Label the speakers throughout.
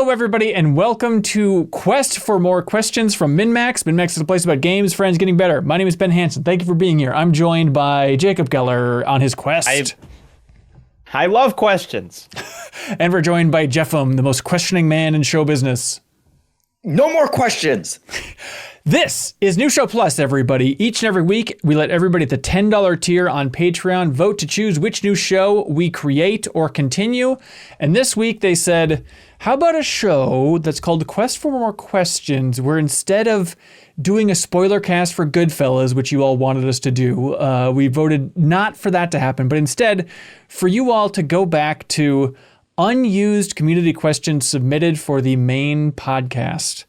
Speaker 1: Hello, everybody, and welcome to Quest for More Questions from MinnMax. MinnMax is a place about games, friends, getting better. My name is Ben Hansen. Thank you for being here. I'm joined by Jacob Geller on his quest.
Speaker 2: I love questions.
Speaker 1: And we're joined by Jeffem, the most questioning man in show business.
Speaker 3: No more questions.
Speaker 1: This is New Show Plus, everybody. Each and every week, we let everybody at the $10 tier on Patreon vote to choose which new show we create or continue. And this week, they said, how about a show that's called Quest for More Questions, where instead of doing a spoiler cast for Goodfellas, which you all wanted us to do, we voted not for that to happen, but instead for you all to go back to unused community questions submitted for the main podcast.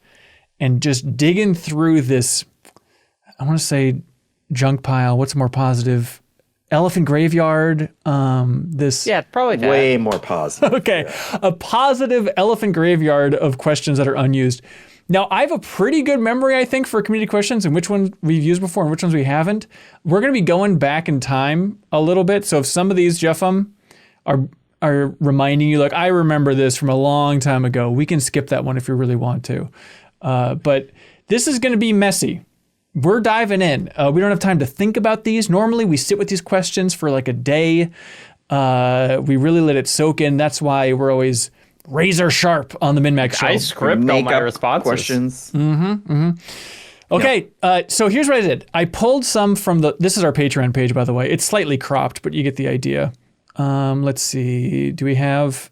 Speaker 1: And just digging through this, I want to say junk pile. What's more positive? Elephant graveyard.
Speaker 2: Yeah, probably that.
Speaker 3: Way more positive.
Speaker 1: Okay, yeah. A positive elephant graveyard of questions that are unused. Now, I have a pretty good memory, I think, for community questions and which ones we've used before and which ones we haven't. We're going to be going back in time a little bit. So if some of these, Jeffem, are reminding you, like, I remember this from a long time ago, we can skip that one if you really want to. But this is going to be messy. We're diving in. We don't have time to think about these. Normally, we sit with these questions for like a day. We really let it soak in. That's why we're always razor sharp on the MinnMax show.
Speaker 2: I script all my responses.
Speaker 3: Questions.
Speaker 1: Okay, so here's what I did. I pulled some from this is our Patreon page, by the way. It's slightly cropped, but you get the idea. Let's see. Do we have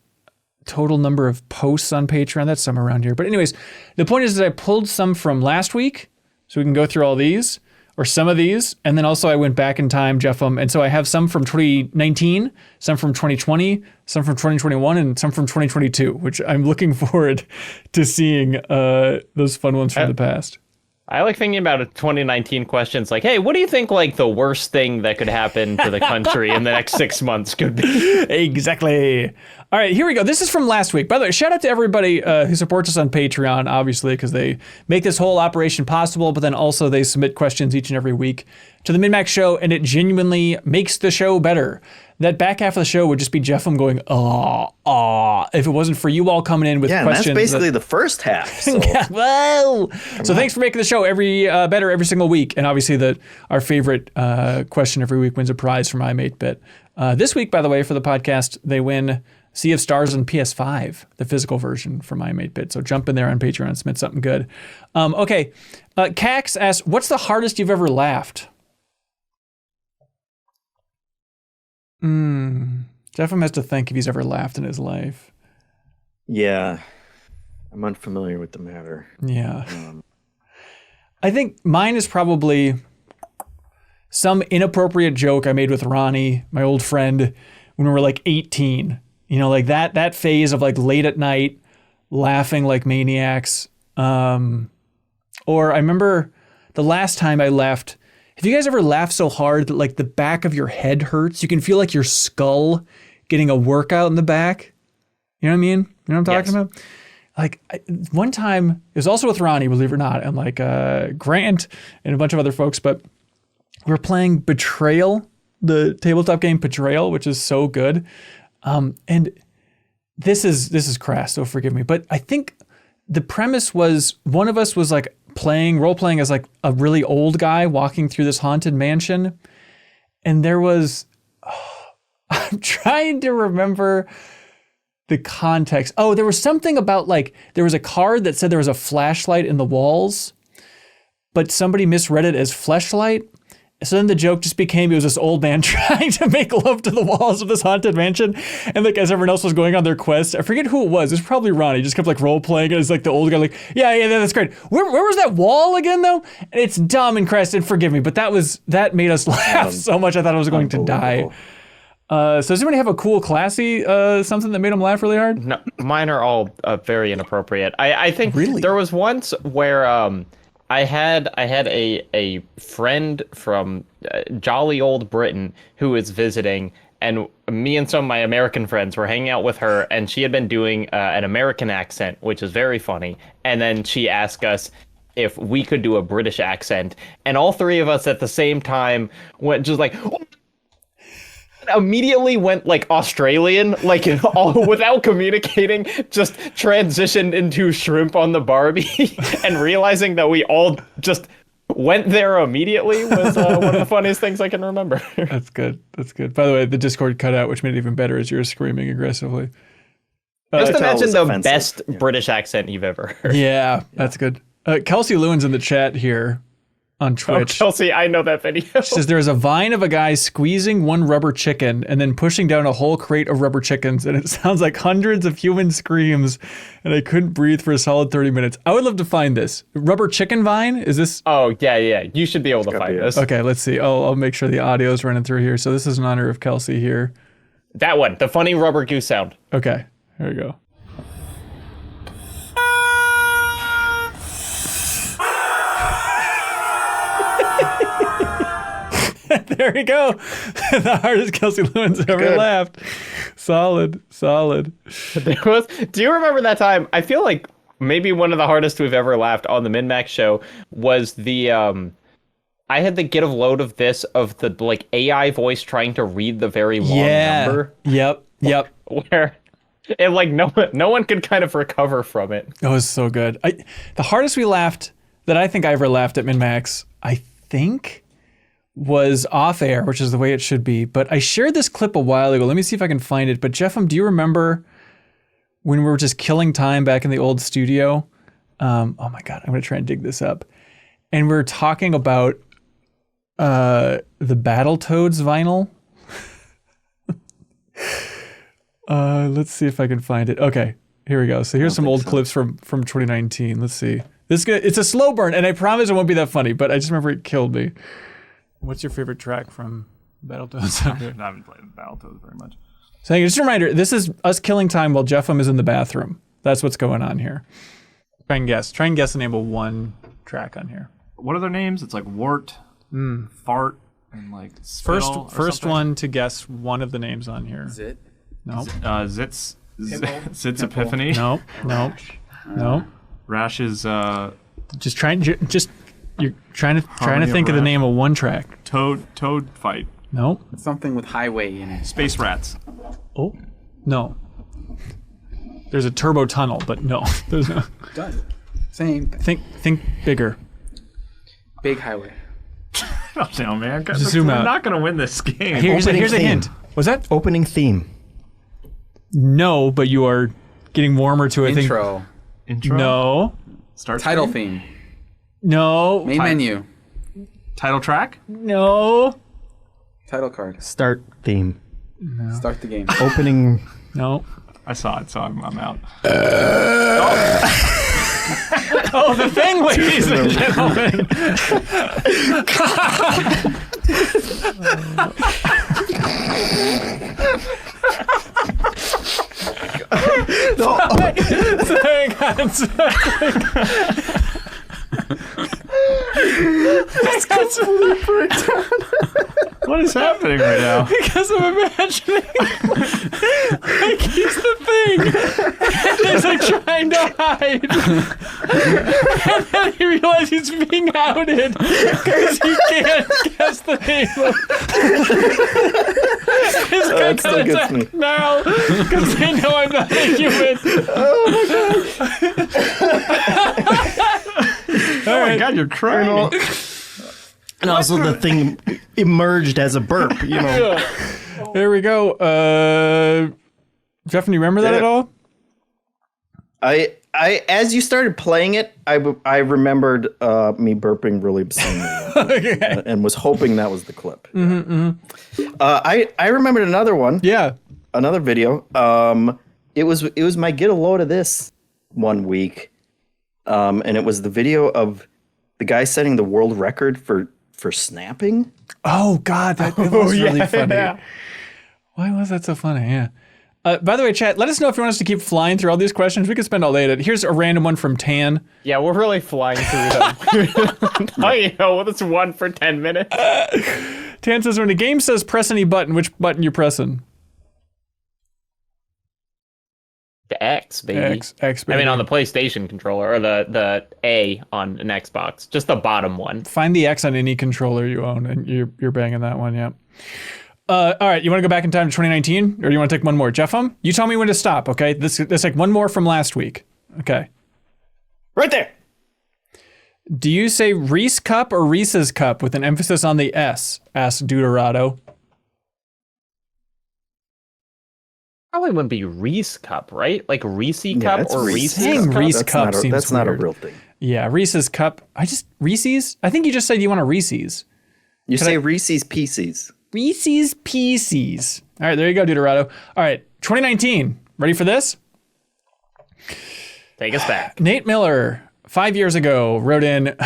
Speaker 1: total number of posts on Patreon? That's somewhere around here. But anyways, the point is that I pulled some from last week, so we can go through all these, or some of these, and then also I went back in time, Jeffem, and so I have some from 2019, some from 2020, some from 2021, and some from 2022, which I'm looking forward to seeing those fun ones from the past.
Speaker 2: I like thinking about 2019 questions like, hey, what do you think like the worst thing that could happen to the country in the next 6 months could be?
Speaker 1: Exactly. All right, here we go. This is from last week. By the way, shout out to everybody who supports us on Patreon, obviously, because they make this whole operation possible, but then also they submit questions each and every week to the MinnMax show, and it genuinely makes the show better. That back half of the show would just be Jeffem going, if it wasn't for you all coming in with questions.
Speaker 3: Yeah, that's basically the first half. So.
Speaker 1: Well, so thanks for making the show better every single week. And obviously our favorite question every week wins a prize from iMateBit. This week, by the way, for the podcast, they win Sea of Stars on PS5, the physical version from iMateBit. So jump in there on Patreon and submit something good. Okay, Cax asks, what's the hardest you've ever laughed? Jeffem has to think if he's ever laughed in his life.
Speaker 3: Yeah, I'm unfamiliar with the matter.
Speaker 1: Yeah. I think mine is probably some inappropriate joke I made with Ronnie, my old friend, when we were like 18. You know, like that phase of like late at night, laughing like maniacs. Or I remember the last time I laughed. Have you guys ever laughed so hard that like the back of your head hurts? You can feel like your skull getting a workout in the back. You know what I mean? You know what I'm talking about? Like one time, it was also with Ronnie, believe it or not, and like Grant and a bunch of other folks, but we were playing Betrayal, the tabletop game Betrayal, which is so good. And this is crass, so forgive me. But I think the premise was one of us was like role playing as like a really old guy walking through this haunted mansion. And there was, I'm trying to remember the context. Oh, there was something about like, there was a card that said there was a flashlight in the walls, but somebody misread it as fleshlight. So then the joke just became, it was this old man trying to make love to the walls of this haunted mansion. And like as everyone else was going on their quest, I forget who it was. It was probably Ronnie. He just kept like role playing it as like the old guy, like, yeah, that's great. Where was that wall again though? And it's dumb and crass, and forgive me, but that made us laugh so much I thought I was going to die. So does anybody have a cool, classy something that made them laugh really hard?
Speaker 2: No, mine are all very inappropriate. I think
Speaker 1: really?
Speaker 2: There was once where I had a friend from jolly old Britain who was visiting, and me and some of my American friends were hanging out with her, and she had been doing an American accent, which is very funny. And then she asked us if we could do a British accent, and all three of us at the same time went just like, immediately went like Australian, like all without communicating, just transitioned into shrimp on the Barbie, and realizing that we all just went there immediately was one of the funniest things I can remember.
Speaker 1: That's good. That's good. By the way, the Discord cut out, which made it even better as you were screaming aggressively.
Speaker 2: Just
Speaker 3: tell it
Speaker 2: imagine
Speaker 3: was
Speaker 2: the
Speaker 3: offensive.
Speaker 2: best British accent you've ever heard.
Speaker 1: Yeah, that's good. Kelsey Lewin's in the chat here on Twitch.
Speaker 2: Chelsea, I know that video.
Speaker 1: She says there's a vine of a guy squeezing one rubber chicken and then pushing down a whole crate of rubber chickens, and it sounds like hundreds of human screams, and I couldn't breathe for a solid 30 minutes. I would love to find this. Rubber chicken vine? Is this?
Speaker 2: Oh, yeah. You should be able to find this.
Speaker 1: Okay, let's see. I'll make sure the audio is running through here. So this is in honor of Kelsey here.
Speaker 2: That one, the funny rubber goose sound.
Speaker 1: Okay, here we go. There we go. The hardest Kelsey Lewin's ever laughed. Solid.
Speaker 2: Do you remember that time? I feel like maybe one of the hardest we've ever laughed on the MinnMax show was the I had the get a load of this of the like AI voice trying to read the very long number.
Speaker 1: Yep.
Speaker 2: Where it like no one could kind of recover from it.
Speaker 1: That was so good. The hardest we laughed that I think I ever laughed at MinnMax, I think, was off air, which is the way it should be. But I shared this clip a while ago. Let me see if I can find it. But Jeffem, do you remember when we were just killing time back in the old studio? Oh my God, I'm gonna try and dig this up. And we were talking about the Battletoads vinyl. Let's see if I can find it. Okay, here we go. So here's some old clips from 2019. Let's see. It's a slow burn, and I promise it won't be that funny, but I just remember it killed me. What's your favorite track from Battletoads?
Speaker 4: I haven't played Battletoads very much.
Speaker 1: So just a reminder, this is us killing time while Jeffem is in the bathroom. That's what's going on here. Try and guess the name of one track on here.
Speaker 4: What are their names? It's like Wart, Fart, and like Spittle
Speaker 1: First one to guess one of the names on here.
Speaker 5: Zit.
Speaker 1: No.
Speaker 4: Zit's Epiphany.
Speaker 1: No.
Speaker 4: Rash is
Speaker 1: you're trying to
Speaker 4: Harmony
Speaker 1: think of the
Speaker 4: Rash.
Speaker 1: name of one track.
Speaker 4: Toad Fight.
Speaker 1: No.
Speaker 5: Something with highway in it.
Speaker 4: Space Rats.
Speaker 1: Oh. No. There's a turbo tunnel, but no. There's no.
Speaker 5: Done. Same thing.
Speaker 1: Think bigger.
Speaker 5: Big highway.
Speaker 4: Oh no, man!
Speaker 1: Just zoom out.
Speaker 4: We're not gonna win this game.
Speaker 1: Here's a
Speaker 6: theme.
Speaker 1: hint. Was that?
Speaker 6: Opening theme.
Speaker 1: No, but you are getting warmer to it.
Speaker 5: Intro.
Speaker 4: Intro.
Speaker 1: No.
Speaker 4: Start
Speaker 5: Title
Speaker 4: screen?
Speaker 5: theme.
Speaker 1: No.
Speaker 5: Main menu.
Speaker 4: Title track.
Speaker 1: No.
Speaker 5: Title card.
Speaker 6: Start theme.
Speaker 5: Start the game.
Speaker 6: Opening.
Speaker 1: No.
Speaker 4: I saw it, so I'm out.
Speaker 1: Oh, the thing, ladies and gentlemen.
Speaker 4: What is happening right now?
Speaker 1: Because I'm imagining like he's the thing and he's like trying to hide and then he realizes he's being outed because he can't guess the name of his
Speaker 3: That still gets me.
Speaker 1: now because they know I'm not a human.
Speaker 4: Oh my God, you're crying.
Speaker 6: And also the thing emerged as a burp, you know.
Speaker 1: There we go. Jeff, do you remember that at all?
Speaker 3: I as you started playing it, I remembered me burping really obscenely and was hoping that was the clip. I remembered another one.
Speaker 1: Yeah.
Speaker 3: Another video. It was my get a load of this one week, and it was the video of the guy setting the world record for snapping.
Speaker 1: Oh God, that was really funny. Yeah. Why was that so funny? Yeah. By the way, chat, let us know if you want us to keep flying through all these questions. We could spend all day at it. Here's a random one from Tan.
Speaker 2: Yeah, we're really flying through them. Oh, you know, it's one for 10 minutes.
Speaker 1: Tan says, when a game says press any button, which button you pressing?
Speaker 2: The X, baby.
Speaker 1: X, baby.
Speaker 2: I mean, on the PlayStation controller, or the A on an Xbox, just the bottom one.
Speaker 1: Find the X on any controller you own, and you're banging that one. Yeah. All right, you want to go back in time to 2019, or you want to take one more? Jeff, you tell me when to stop, okay? This like one more from last week. Okay.
Speaker 3: Right there.
Speaker 1: Do you say Reese Cup or Reese's Cup with an emphasis on the S? Asked Deuterado.
Speaker 2: Probably wouldn't be Reese Cup, right? Like Reese Cup
Speaker 3: it's
Speaker 2: or
Speaker 3: Reese.
Speaker 2: Reese's Cup?
Speaker 1: Reese Cup seems
Speaker 3: That's not a
Speaker 1: weird.
Speaker 3: real thing.
Speaker 1: Yeah, Reese's Cup. Reese's? I think you just said you want a Reese's.
Speaker 3: You say Reese's Pieces.
Speaker 1: Reese's Pieces. All right, there you go, Deuterado. All right, 2019. Ready for this?
Speaker 2: Take us back.
Speaker 1: Nate Miller, 5 years ago, wrote in,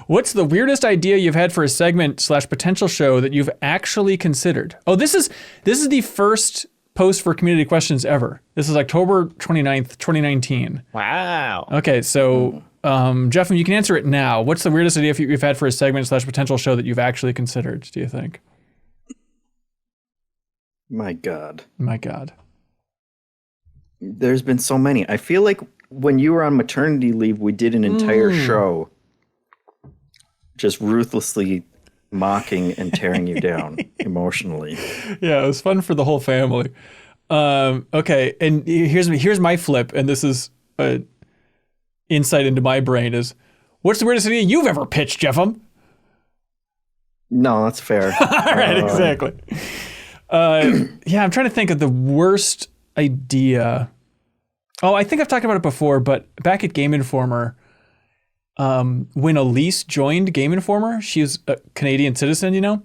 Speaker 1: what's the weirdest idea you've had for a segment / potential show that you've actually considered? Oh, this is the first post for community questions ever. This is October 29th, 2019.
Speaker 2: Wow.
Speaker 1: Okay, so Jeff, you can answer it now. What's the weirdest idea you've had for a segment / potential show that you've actually considered, do you think?
Speaker 3: My God.
Speaker 1: My God.
Speaker 3: There's been so many. I feel like when you were on maternity leave, we did an entire show just ruthlessly mocking and tearing you down emotionally.
Speaker 1: Yeah, it was fun for the whole family. Okay, and here's my flip, and this is insight into my brain is, what's the weirdest idea you've ever pitched, Jeffem?
Speaker 3: No, that's fair.
Speaker 1: All right, exactly. Yeah, I'm trying to think of the worst idea. Oh, I think I've talked about it before, but back at Game Informer, when Elise joined Game Informer, she's a Canadian citizen,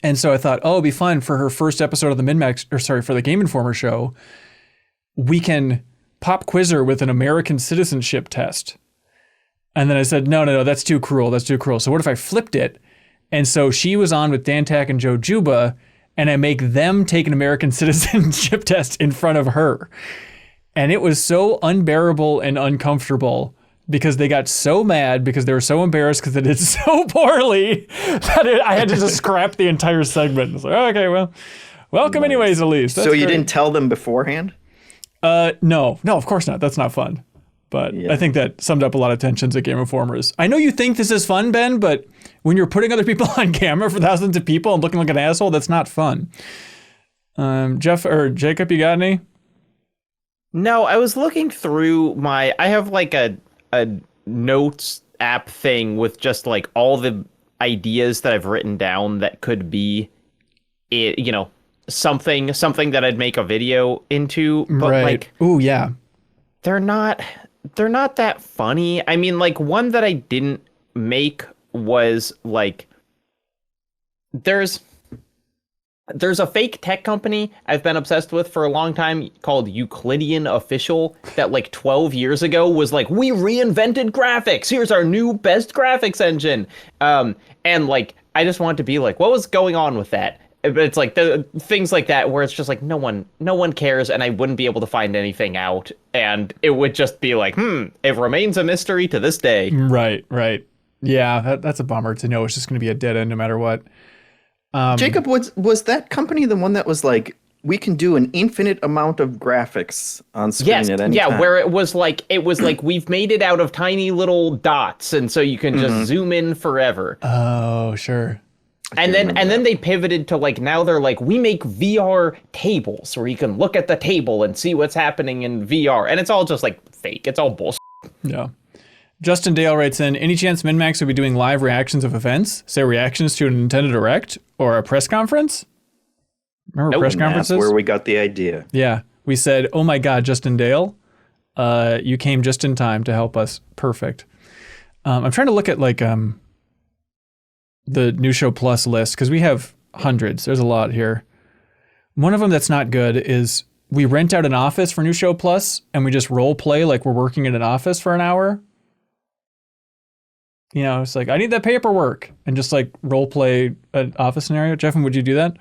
Speaker 1: And so I thought, oh, it'd be fun for her first episode of the MinnMax, for the Game Informer show. We can pop quiz her with an American citizenship test. And then I said, no, that's too cruel. That's too cruel. So what if I flipped it? And so she was on with Dan Tack and Joe Juba, and I make them take an American citizenship test in front of her. And it was so unbearable and uncomfortable because they got so mad because they were so embarrassed because they did so poorly that I had to just scrap the entire segment. It's like, okay, well, welcome anyways, Elise. That's
Speaker 3: so you
Speaker 1: great.
Speaker 3: didn't tell them beforehand?
Speaker 1: No, of course not. That's not fun. But yeah. I think that summed up a lot of tensions at Game Informers. I know you think this is fun, Ben, but when you're putting other people on camera for thousands of people and looking like an asshole, that's not fun. Jeff or Jacob, you got any?
Speaker 2: No, I was looking through I have like a notes app thing with just like all the ideas that I've written down that could be something that I'd make a video into, but
Speaker 1: right. Ooh, yeah.
Speaker 2: They're not that funny. I mean, like one that I didn't make was like there's a fake tech company I've been obsessed with for a long time called Euclidean Official that like 12 years ago was like, we reinvented graphics. Here's our new best graphics engine. And like, I just wanted to be like, what was going on with that? But it's like the things like that where it's just like no one cares, and I wouldn't be able to find anything out, and it would just be like, it remains a mystery to this day.
Speaker 1: Right. Yeah, that's a bummer to know it's just going to be a dead end no matter what.
Speaker 3: Jacob, was that company the one that was like, we can do an infinite amount of graphics on screen at any time?
Speaker 2: Where it was like we've made it out of tiny little dots, and so you can just zoom in forever.
Speaker 1: Oh, sure.
Speaker 2: And then they pivoted to like, now they're like, we make VR tables where you can look at the table and see what's happening in VR. And it's all just like fake. It's all bullshit.
Speaker 1: Yeah. Justin Dale writes in, any chance MinnMax will be doing live reactions of events? Say reactions to a Nintendo Direct or a press conference? Remember press conferences?
Speaker 3: That's where we got the idea.
Speaker 1: Yeah. We said, oh my God, Justin Dale, you came just in time to help us. Perfect. I'm trying to look at like, the New Show Plus list, because we have hundreds. There's a lot here. One of them that's not good is we rent out an office for New Show Plus and we just role play like we're working in an office for an hour. It's like, I need that paperwork, and just like role play an office scenario. Jeffin, would you do that?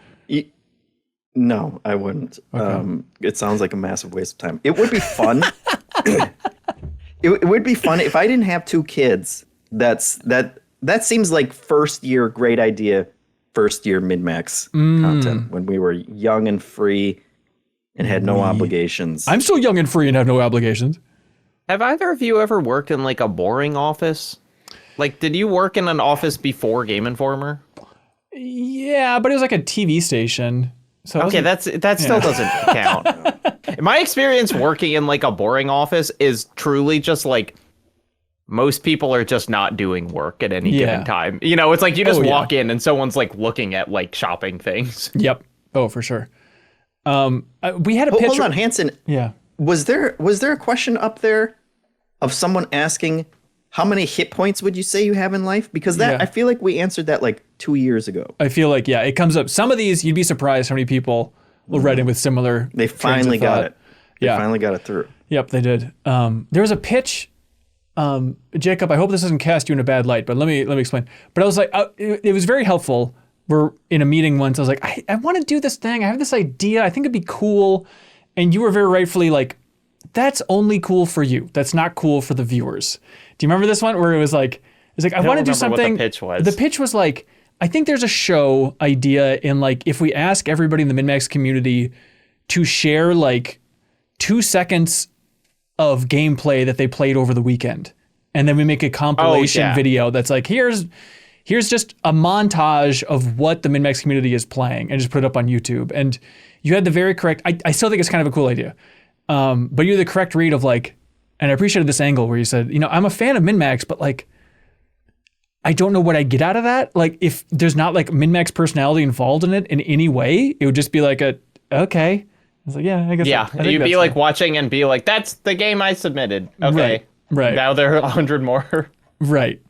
Speaker 3: No, I wouldn't. Okay. It sounds like a massive waste of time. It would be fun. It would be fun if I didn't have two kids. That seems like first year great idea, first year MinnMax content when we were young and free and had no obligations.
Speaker 1: I'm still young and free and have no obligations.
Speaker 2: Have either of you ever worked in like a boring office? Like, did you work in an office before Game Informer?
Speaker 1: Yeah, but it was like a TV station. So
Speaker 2: Okay, that still doesn't count. My experience working in like a boring office is truly just like most people are just not doing work at any given time. You know, it's like you just walk in and someone's like looking at like shopping things.
Speaker 1: Yep. Oh, for sure. We had a pitch.
Speaker 3: Hold on, Hanson.
Speaker 1: Yeah.
Speaker 3: Was there a question up there of someone asking how many hit points would you say you have in life? Because I feel like we answered that like 2 years ago.
Speaker 1: I feel like, it comes up. Some of these, you'd be surprised how many people will write in with similar.
Speaker 3: They finally got it. They
Speaker 1: Yeah.
Speaker 3: finally got it through.
Speaker 1: Yep, they did. There was a pitch. Jacob, I hope this doesn't cast you in a bad light, but let me explain. But I was like, it was very helpful. We're in a meeting once. I was like, I want to do this thing. I have this idea. I think it'd be cool. And you were very rightfully like, that's only cool for you. That's not cool for the viewers. Do you remember this one where it was like, I want to do something.
Speaker 2: What the pitch was.
Speaker 1: The pitch was like, I think there's a show idea in like, if we ask everybody in the MinnMax community to share like 2 seconds of gameplay that they played over the weekend. And then we make a compilation video that's like, here's just a montage of what the MinnMax community is playing and just put it up on YouTube. And you had the very correct, I still think it's kind of a cool idea. But you had the correct read of like, and I appreciated this angle where you said, I'm a fan of MinnMax, but like, I don't know what I get out of that. Like if there's not like MinnMax personality involved in it in any way, it would just be like okay. I was like, I guess.
Speaker 2: Yeah, you'd be like watching and be like, that's the game I submitted. Okay.
Speaker 1: Right.
Speaker 2: Now there are 100 more.
Speaker 1: Right.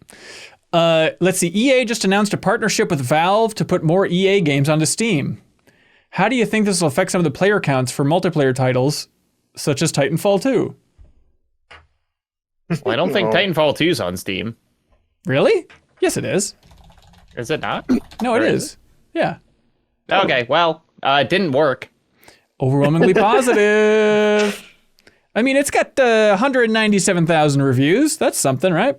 Speaker 1: Let's see. EA just announced a partnership with Valve to put more EA games onto Steam. How do you think this will affect some of the player counts for multiplayer titles, such as Titanfall 2?
Speaker 2: Well, I don't think Titanfall 2 is on Steam.
Speaker 1: Really? Yes, it is.
Speaker 2: Is it not?
Speaker 1: No, it is. Yeah.
Speaker 2: Okay, well, it didn't work.
Speaker 1: Overwhelmingly positive. I mean, it's got 197,000 reviews. That's something, right?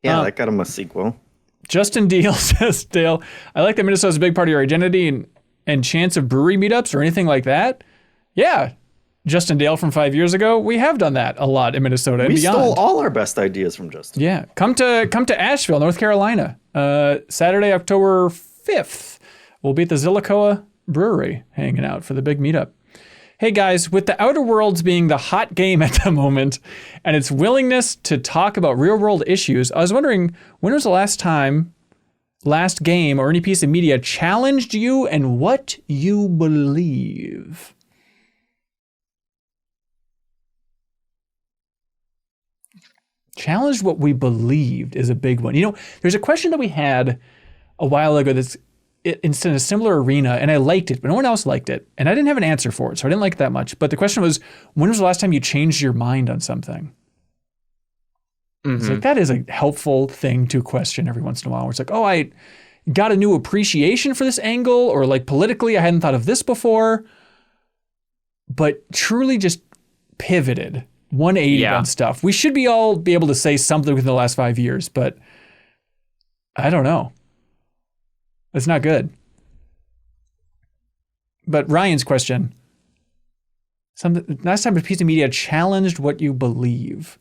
Speaker 3: Yeah, that got him a sequel.
Speaker 1: Justin Deal says, Dale, I like that Minnesota's a big part of your identity and chance of brewery meetups or anything like that. Yeah. Justin Dale from 5 years ago, we have done that a lot in Minnesota and beyond.
Speaker 3: We stole all our best ideas from Justin.
Speaker 1: Yeah. Come to Asheville, North Carolina. Saturday, October 5th. We'll be at the Zillicoa Brewery hanging out for the big meetup. Hey guys, with the Outer Worlds being the hot game at the moment and its willingness to talk about real world issues, I was wondering, when was the last game or any piece of media challenged you and what you believe? Challenged what we believed is a big one. There's a question that we had a while ago that's in a similar arena, and I liked it, but no one else liked it. And I didn't have an answer for it, so I didn't like it that much. But the question was, when was the last time you changed your mind on something? Mm-hmm. It's like, that is a helpful thing to question every once in a while, where it's like, oh, I got a new appreciation for this angle, or like politically, I hadn't thought of this before, but truly just pivoted 180 on stuff. We should be able to say something within the last 5 years, but I don't know. It's not good. But Ryan's question, last time a piece of media challenged what you believe.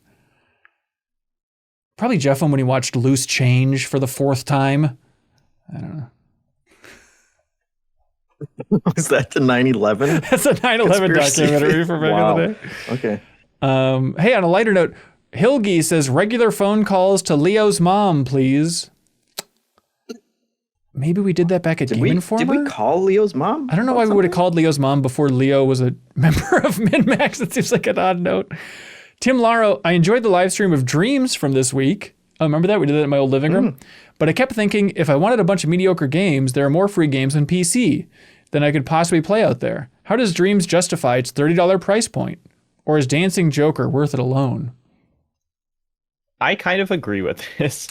Speaker 1: Probably Jeff when he watched Loose Change for the 4th time. I don't know.
Speaker 3: Was that the 9/11?
Speaker 1: That's a 9/11 documentary from back in the day.
Speaker 3: Okay.
Speaker 1: Hey, on a lighter note, Hilgi says, regular phone calls to Leo's mom, please. Maybe we did that back at Game Informer?
Speaker 3: Did we call Leo's mom?
Speaker 1: I don't know why we would have called Leo's mom before Leo was a member of MinnMax. It seems like an odd note. Tim Laro, I enjoyed the live stream of Dreams from this week. Oh, remember that? We did that in my old living room. But I kept thinking, if I wanted a bunch of mediocre games, there are more free games on PC than I could possibly play out there. How does Dreams justify its $30 price point? Or is Dancing Joker worth it alone?
Speaker 2: I kind of agree with this.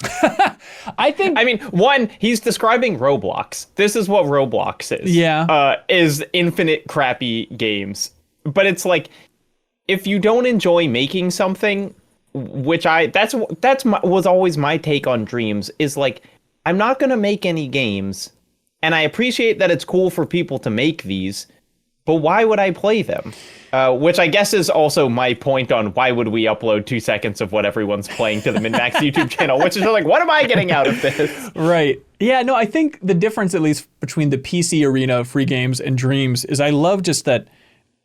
Speaker 1: I mean,
Speaker 2: one, he's describing Roblox. This is what Roblox is.
Speaker 1: Yeah.
Speaker 2: Is infinite crappy games. But it's like, if you don't enjoy making something, was always my take on Dreams, is like, I'm not going to make any games, and I appreciate that it's cool for people to make these, but why would I play them? Which I guess is also my point on why would we upload 2 seconds of what everyone's playing to the MinnMax YouTube channel, which is like, what am I getting out of this?
Speaker 1: Right. Yeah, no, I think the difference, at least between the PC arena of free games and Dreams, is I love just that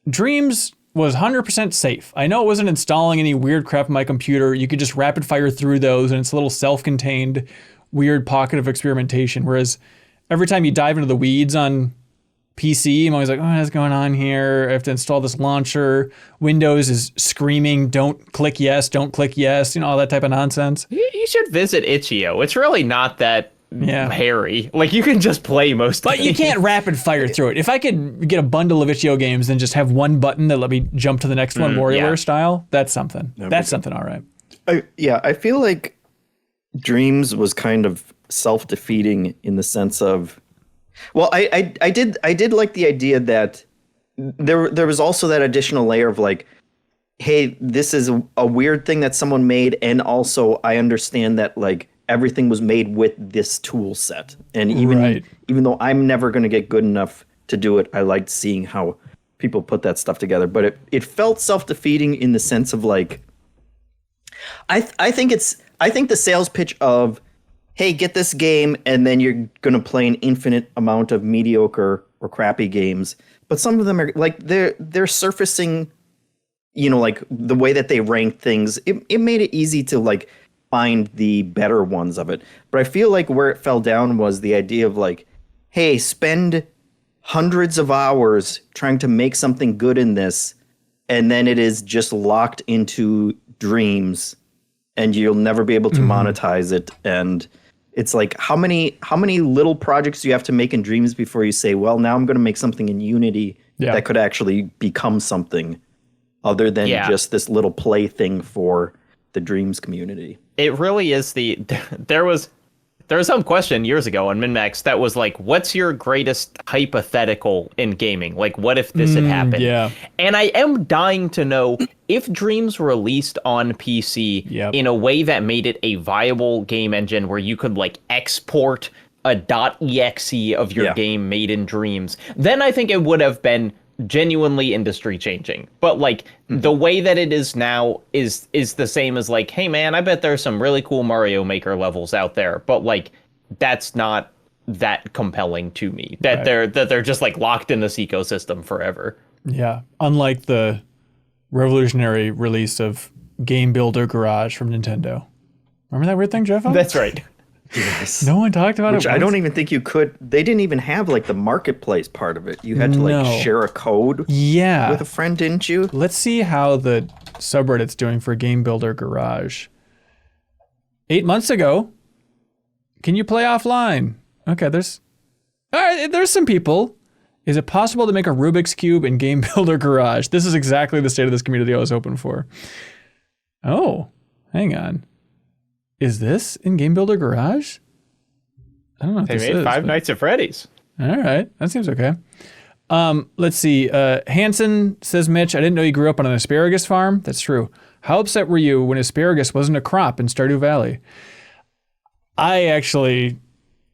Speaker 1: Dreams was 100% safe. I know it wasn't installing any weird crap on my computer. You could just rapid fire through those, and it's a little self-contained, weird pocket of experimentation. Whereas every time you dive into the weeds on PC, I'm always like, oh, what's going on here? I have to install this launcher. Windows is screaming, don't click yes, all that type of nonsense.
Speaker 2: You should visit Itch.io. It's really not that hairy. Like, you can just play most
Speaker 1: But you can't rapid fire through it. If I could get a bundle of Itch.io games and just have one button that let me jump to the next one, WarioWare style, that's something. That's something all right.
Speaker 3: I feel like Dreams was kind of self-defeating in the sense of, well, I did like the idea that there was also that additional layer of like, hey, this is a weird thing that someone made, and also I understand that like everything was made with this tool set, and even though I'm never going to get good enough to do it, I liked seeing how people put that stuff together. But it felt self-defeating in the sense of like, I think the sales pitch of, hey, get this game, and then you're going to play an infinite amount of mediocre or crappy games. But some of them are like, they're surfacing, like the way that they rank things. It made it easy to like find the better ones of it. But I feel like where it fell down was the idea of like, hey, spend hundreds of hours trying to make something good in this, and then it is just locked into Dreams, and you'll never be able to monetize it. And it's like, how many little projects do you have to make in Dreams before you say, well, now I'm going to make something in Unity that could actually become something other than just this little play thing for the Dreams community?
Speaker 2: It really is there was some question years ago on MinnMax that was like, what's your greatest hypothetical in gaming? Like, what if this had happened?
Speaker 1: Yeah.
Speaker 2: And I am dying to know if Dreams released on PC in a way that made it a viable game engine where you could like export a .exe of your game made in Dreams, then I think it would have been genuinely industry changing. But like the way that it is now is the same as like, hey man, I bet there's some really cool Mario Maker levels out there, but like that's not that compelling to me that they're just like locked in this ecosystem forever.
Speaker 1: Yeah, unlike the revolutionary release of Game Builder Garage from Nintendo. Remember that weird thing, Jeff?
Speaker 2: That's right.
Speaker 3: Yes.
Speaker 1: No one talked about
Speaker 3: Which
Speaker 1: it.
Speaker 3: I don't even think you could. They didn't even have like the marketplace part of it. You had to like share a code with a friend, didn't you?
Speaker 1: Let's see how the subreddit's doing for Game Builder Garage. 8 months ago. Can you play offline? Okay, there's some people. Is it possible to make a Rubik's Cube in Game Builder Garage? This is exactly the state of this community I was hoping for. Oh, hang on. Is this in Game Builder Garage? I don't know if
Speaker 2: they made Five Nights at Freddy's.
Speaker 1: All right, that seems okay. Let's see. Hanson says, Mitch, I didn't know you grew up on an asparagus farm. That's true. How upset were you when asparagus wasn't a crop in Stardew Valley? I actually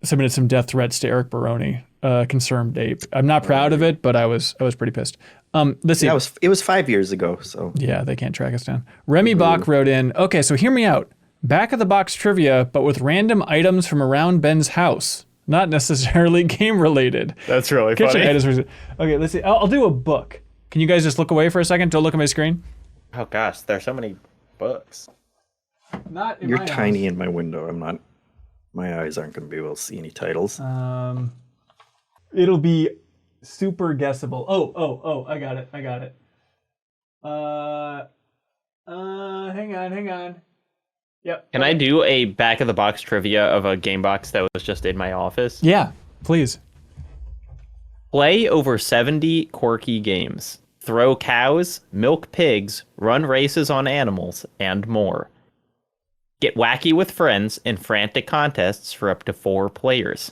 Speaker 1: submitted some death threats to Eric Baroni, Concerned Ape. I'm not proud of it, but I was pretty pissed. Let's see.
Speaker 3: It was 5 years ago, so.
Speaker 1: Yeah, they can't track us down. Remy Bach wrote in, okay, so hear me out. Back of the box trivia, but with random items from around Ben's house. Not necessarily game related.
Speaker 2: That's really funny.
Speaker 1: Okay, let's see. I'll do a book. Can you guys just look away for a second? Don't look at my screen.
Speaker 2: Oh gosh, there's so many books.
Speaker 1: Not in
Speaker 3: You're
Speaker 1: my
Speaker 3: tiny
Speaker 1: house.
Speaker 3: in my window. I'm not. My eyes aren't going to be able to see any titles.
Speaker 1: It'll be super guessable. Oh, I got it. Hang on. Yep.
Speaker 2: Can I do a back of the box trivia of a game box that was just in my office?
Speaker 1: Yeah, please.
Speaker 2: Play over 70 quirky games. Throw cows, milk pigs, run races on animals, and more. Get wacky with friends in frantic contests for up to 4 players.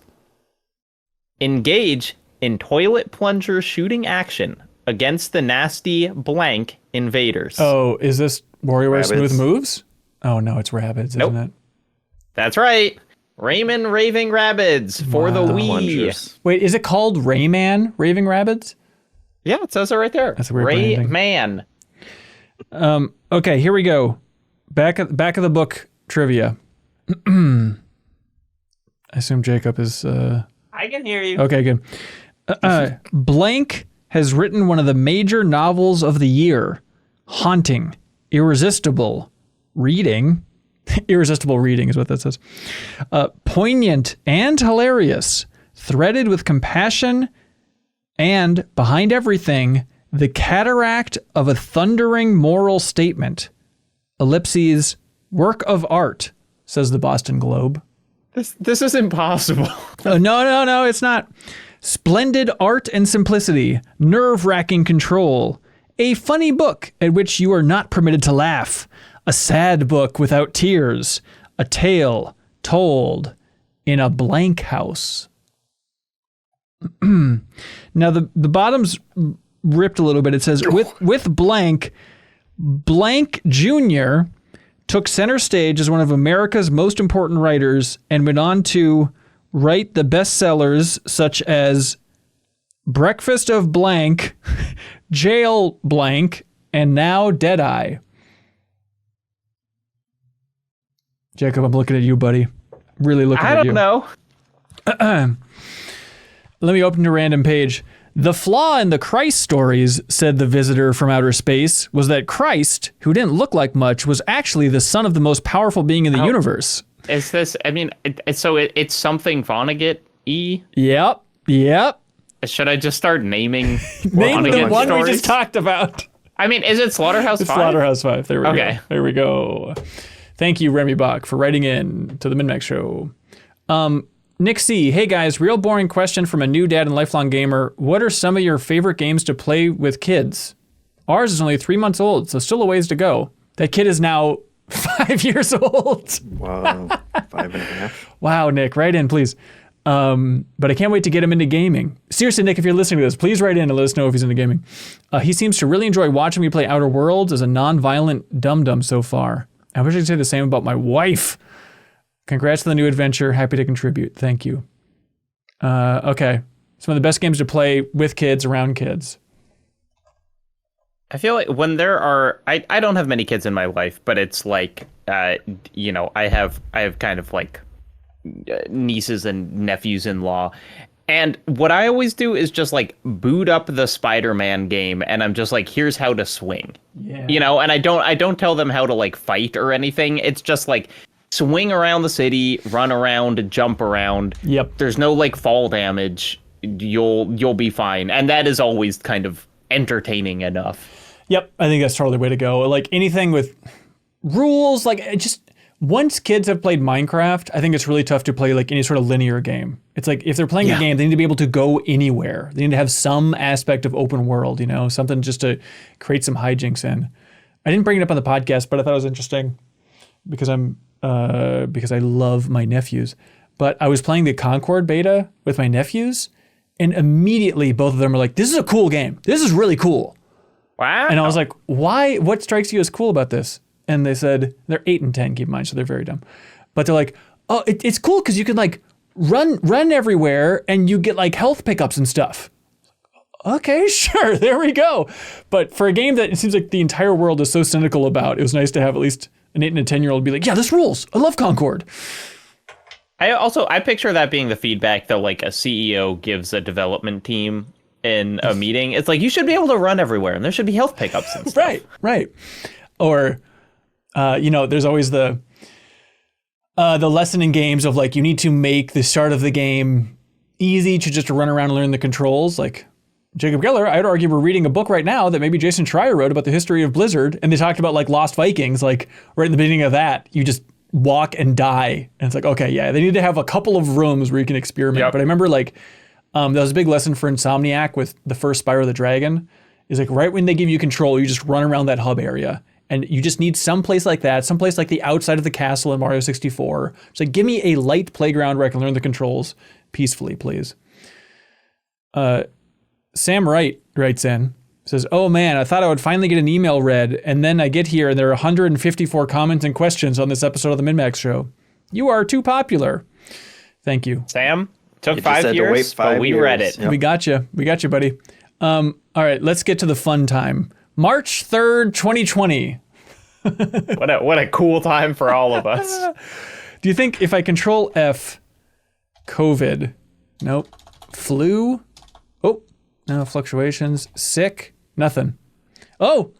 Speaker 2: Engage in toilet plunger shooting action against the nasty blank invaders.
Speaker 1: Oh, is this WarioWare Smooth Moves? Oh no, it's Rabbids, isn't it?
Speaker 2: That's right. Rayman Raving Rabbids for the Wii.
Speaker 3: Plungers.
Speaker 1: Wait, is it called Rayman Raving Rabbids?
Speaker 2: Yeah, it says it right there.
Speaker 1: That's a weird branding.
Speaker 2: Rayman.
Speaker 1: Okay, here we go. Back of the book trivia. I I assume Jacob is...
Speaker 2: I can hear you.
Speaker 1: Okay, good. Blank has written one of the major novels of the year. Haunting. Irresistible. Reading. Irresistible reading is what that says. Poignant and hilarious. Threaded with compassion. And, behind everything, the cataract of a thundering moral statement. Ellipses. Work of art, says the Boston Globe.
Speaker 2: This is impossible.
Speaker 1: No, it's not. Splendid art and simplicity, nerve-wracking control, a funny book at which you are not permitted to laugh, a sad book without tears, a tale told in a blank house. Now the bottom's ripped a little bit. It says, with blank Jr. took center stage as one of America's most important writers and went on to write the bestsellers such as Breakfast of Blank, Jail Blank, and now Deadeye. Jacob, I'm looking at you, buddy. Really looking at you.
Speaker 2: I don't know.
Speaker 1: Let me open a random page. The flaw in the Christ stories, said the visitor from outer space, was that Christ, who didn't look like much, was actually the son of the most powerful being in the universe.
Speaker 2: Is this, I mean, it's something Vonnegut-y?
Speaker 1: Yep.
Speaker 2: Should I just start naming
Speaker 1: Name the
Speaker 2: Vonnegut
Speaker 1: one
Speaker 2: stories?
Speaker 1: we just talked about.
Speaker 2: I mean, is it Slaughterhouse 5?
Speaker 1: It's Slaughterhouse 5. There we go.
Speaker 2: Okay.
Speaker 1: There we go. Thank you, Remy Bach, for writing in to the MinnMax show. Nick C. Hey guys, real boring question from a new dad and lifelong gamer. What are some of your favorite games to play with kids? Ours is only 3 months old, so still a ways to go. That kid is now 5 years old.
Speaker 3: Wow, 5.5.
Speaker 1: Wow, Nick, write in, please. But I can't wait to get him into gaming. Seriously, Nick, if you're listening to this, please write in and let us know if he's into gaming. He seems to really enjoy watching me play Outer Worlds as a non-violent dum-dum so far. I wish I could say the same about my wife. Congrats on the new adventure. Happy to contribute. Thank you. Okay. Some of the best games to play with kids, around kids.
Speaker 2: I feel like when there are, I don't have many kids in my life, but it's like, I have kind of like nieces and nephews-in-law. And what I always do is just like boot up the Spider-Man game, and I'm just like, here's how to swing. Yeah. And I don't tell them how to like fight or anything. It's just like swing around the city, run around, jump around.
Speaker 1: Yep.
Speaker 2: There's no like fall damage. You'll be fine. And that is always kind of entertaining enough.
Speaker 1: Yep. I think that's totally the way to go. Like anything with rules, like it just once kids have played Minecraft, I think it's really tough to play like any sort of linear game. It's like if they're playing a game, they need to be able to go anywhere. They need to have some aspect of open world, something just to create some hijinks in. I didn't bring it up on the podcast, but I thought it was interesting because I love my nephews. But I was playing the Concord beta with my nephews, and immediately both of them were like, "This is a cool game. This is really cool."
Speaker 2: Wow.
Speaker 1: And I was like, "Why? What strikes you as cool about this?" And they said, they're 8 and 10, keep in mind, so they're very dumb. But they're like, "Oh, it's cool because you can like run everywhere and you get like health pickups and stuff." Okay, sure, there we go. But for a game that it seems like the entire world is so cynical about, it was nice to have at least an 8 and a 10-year-old be like, "Yeah, this rules. I love Concord."
Speaker 2: I picture that being the feedback that like a CEO gives a development team in a meeting. It's like, you should be able to run everywhere and there should be health pickups and stuff.
Speaker 1: Right. Or, there's always the lesson in games of like, you need to make the start of the game easy to just run around and learn the controls. Like Jacob Geller, I'd argue we're reading a book right now that maybe Jason Schreier wrote about the history of Blizzard. And they talked about like Lost Vikings, like right in the beginning of that, you just walk and die. And it's like, okay, yeah, they need to have a couple of rooms where you can experiment. Yep. But I remember like, that was a big lesson for Insomniac with the first Spyro the Dragon, is like right when they give you control, you just run around that hub area. And you just need some place like that, some place like the outside of the castle in Mario 64. It's like, give me a light playground where I can learn the controls peacefully, please. Sam Wright writes in, says, "Oh man, I thought I would finally get an email read, and then I get here and there are 154 comments and questions on this episode of the MinnMax show. You are too popular." Thank you.
Speaker 2: Sam, took 5 years, but we read it.
Speaker 1: Yep. We got you, buddy. All right, let's get to the fun time. March 3rd, 2020.
Speaker 2: What a cool time for all of us.
Speaker 1: Do you think if I control F, COVID. Nope. Flu. Oh, no fluctuations. Sick. Nothing. Oh,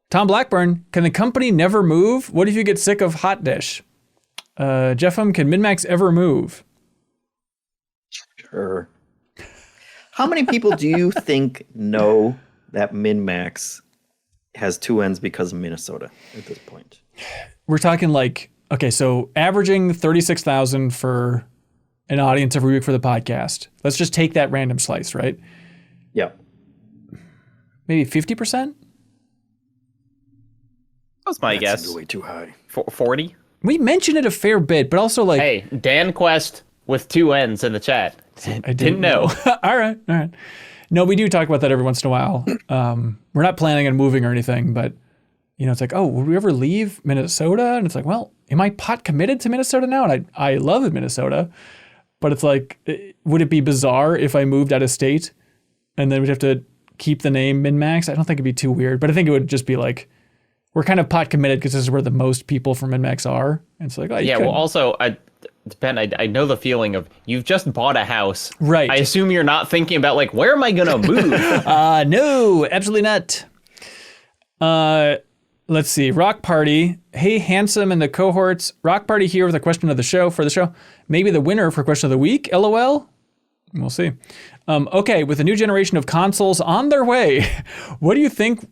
Speaker 1: Tom Blackburn. Can the company never move? What if you get sick of Hot Dish? Jeffem, can MinnMax ever move?
Speaker 3: Sure. How many people do you think know that MinnMax has two ends because of Minnesota at this point?
Speaker 1: We're talking like, okay, so averaging 36,000 for an audience every week for the podcast. Let's just take that random slice, right?
Speaker 3: Yeah.
Speaker 1: Maybe 50%?
Speaker 2: That's my guess.
Speaker 3: Way too high.
Speaker 2: 40?
Speaker 1: We mentioned it a fair bit, but also like...
Speaker 2: Hey, Dan Quest with two N's in the chat.
Speaker 1: I
Speaker 2: didn't know.
Speaker 1: All right. No, we do talk about that every once in a while. We're not planning on moving or anything, but it's like, oh, would we ever leave Minnesota? And it's like, well, am I pot committed to Minnesota now? And I love Minnesota, but it's like, would it be bizarre if I moved out of state and then we'd have to keep the name MinnMax? I don't think it'd be too weird, but I think it would just be like, we're kind of pot committed because this is where the most people from MinnMax are. And it's like, oh,
Speaker 2: yeah, well, also, Ben, I know the feeling of you've just bought a house.
Speaker 1: Right.
Speaker 2: I assume you're not thinking about like, where am I going to move?
Speaker 1: No, absolutely not. Let's see. Rock Party. Hey, Handsome and the cohorts. Rock Party here with a question of the show for the show. Maybe the winner for question of the week. LOL. We'll see. Okay, with a new generation of consoles on their way, what do you think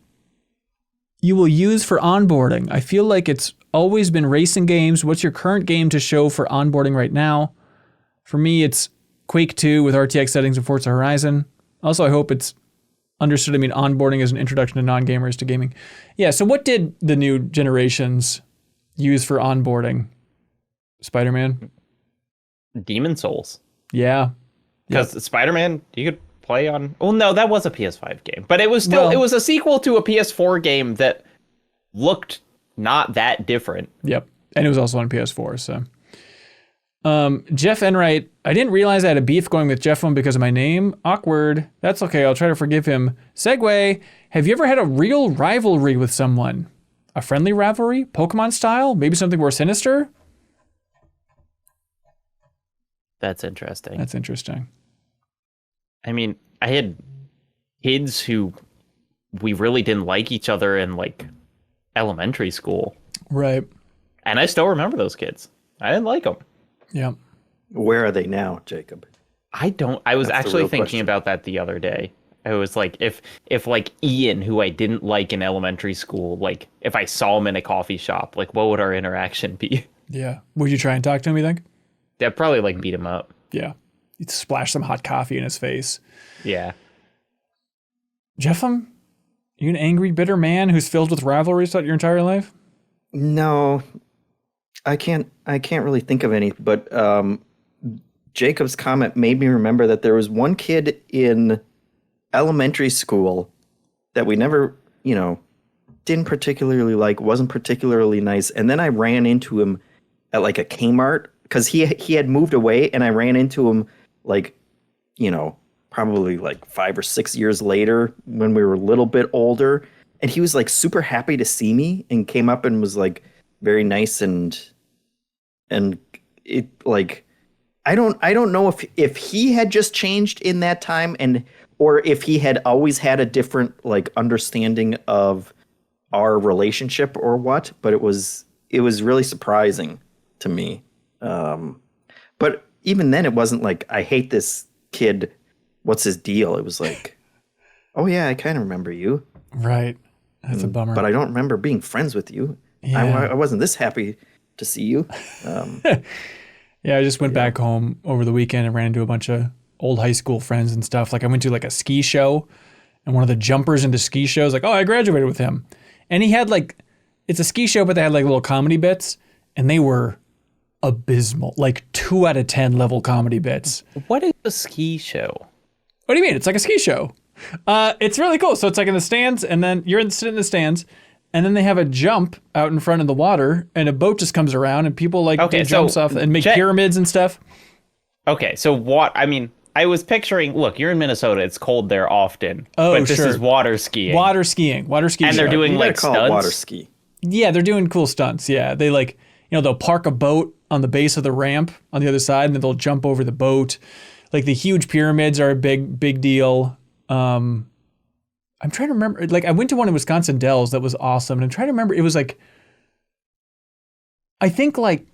Speaker 1: you will use for onboarding? I feel like it's always been racing games. What's your current game to show for onboarding right now? For me, it's Quake 2 with RTX settings and Forza Horizon. Also, I hope it's understood. I mean, onboarding is an introduction to non-gamers to gaming. Yeah, so what did the new generations use for onboarding? Spider-Man?
Speaker 2: Demon Souls.
Speaker 1: Yeah.
Speaker 2: Because Spider-Man, you could play on... Well, no, that was a PS5 game. But it was still... it was a sequel to a PS4 game that looked not that different.
Speaker 1: Yep. And it was also on PS4, so... Jeff Enright, I didn't realize I had a beef going with Jeff because of my name. Awkward. That's okay. I'll try to forgive him. Segue. Have you ever had a real rivalry with someone? A friendly rivalry? Pokemon style? Maybe something more sinister?
Speaker 2: That's interesting.
Speaker 1: That's interesting.
Speaker 2: I mean, I had kids who we really didn't like each other in like elementary school.
Speaker 1: Right.
Speaker 2: And I still remember those kids. I didn't like them.
Speaker 1: Yeah.
Speaker 3: Where are they now, Jacob?
Speaker 2: I was actually thinking about that the other day. I was like, if like Ian, who I didn't like in elementary school, like if I saw him in a coffee shop, like what would our interaction be?
Speaker 1: Yeah. Would you try and talk to him, you think?
Speaker 2: I'd probably like beat him up.
Speaker 1: Yeah. You'd splash some hot coffee in his face.
Speaker 2: Yeah.
Speaker 1: Jeffem, you an angry, bitter man who's filled with rivalries throughout your entire life?
Speaker 3: No, I can't really think of any, but Jacob's comment made me remember that there was one kid in elementary school that we never, didn't particularly like, wasn't particularly nice. And then I ran into him at like a Kmart because he had moved away, and I ran into him like, probably like 5 or 6 years later when we were a little bit older. And he was like super happy to see me and came up and was like very nice and it like I don't know if he had just changed in that time or if he had always had a different like understanding of our relationship or what, but it was really surprising to me. But even then it wasn't like I hate this kid, what's his deal? It was like, oh yeah, I kind of remember you.
Speaker 1: Right. That's a bummer.
Speaker 3: But I don't remember being friends with you.
Speaker 1: Yeah.
Speaker 3: I wasn't this happy to see you.
Speaker 1: Yeah, I just went back home over the weekend and ran into a bunch of old high school friends and stuff. Like I went to like a ski show, and one of the jumpers into ski shows, like, oh, I graduated with him. And he had like, it's a ski show, but they had like little comedy bits, and they were abysmal, like 2 out of 10 level comedy bits.
Speaker 2: What is a ski show?
Speaker 1: What do you mean? It's like a ski show. It's really cool. So it's like in the stands, and then you're sitting in the stands, and then they have a jump out in front of the water, and a boat just comes around, and people like do jumps off and make pyramids and stuff.
Speaker 2: Okay, so what? I mean, I was picturing. Look, you're in Minnesota. It's cold there often.
Speaker 1: Oh,
Speaker 2: but this is water skiing.
Speaker 1: Water skiing,
Speaker 2: and they're doing like
Speaker 3: call
Speaker 2: stunts.
Speaker 3: it water ski.
Speaker 1: Yeah, they're doing cool stunts. Yeah, they like they'll park a boat on the base of the ramp on the other side, and then they'll jump over the boat. Like the huge pyramids are a big deal. I'm trying to remember, like I went to one in Wisconsin Dells that was awesome. And I'm trying to remember, it was like, I think like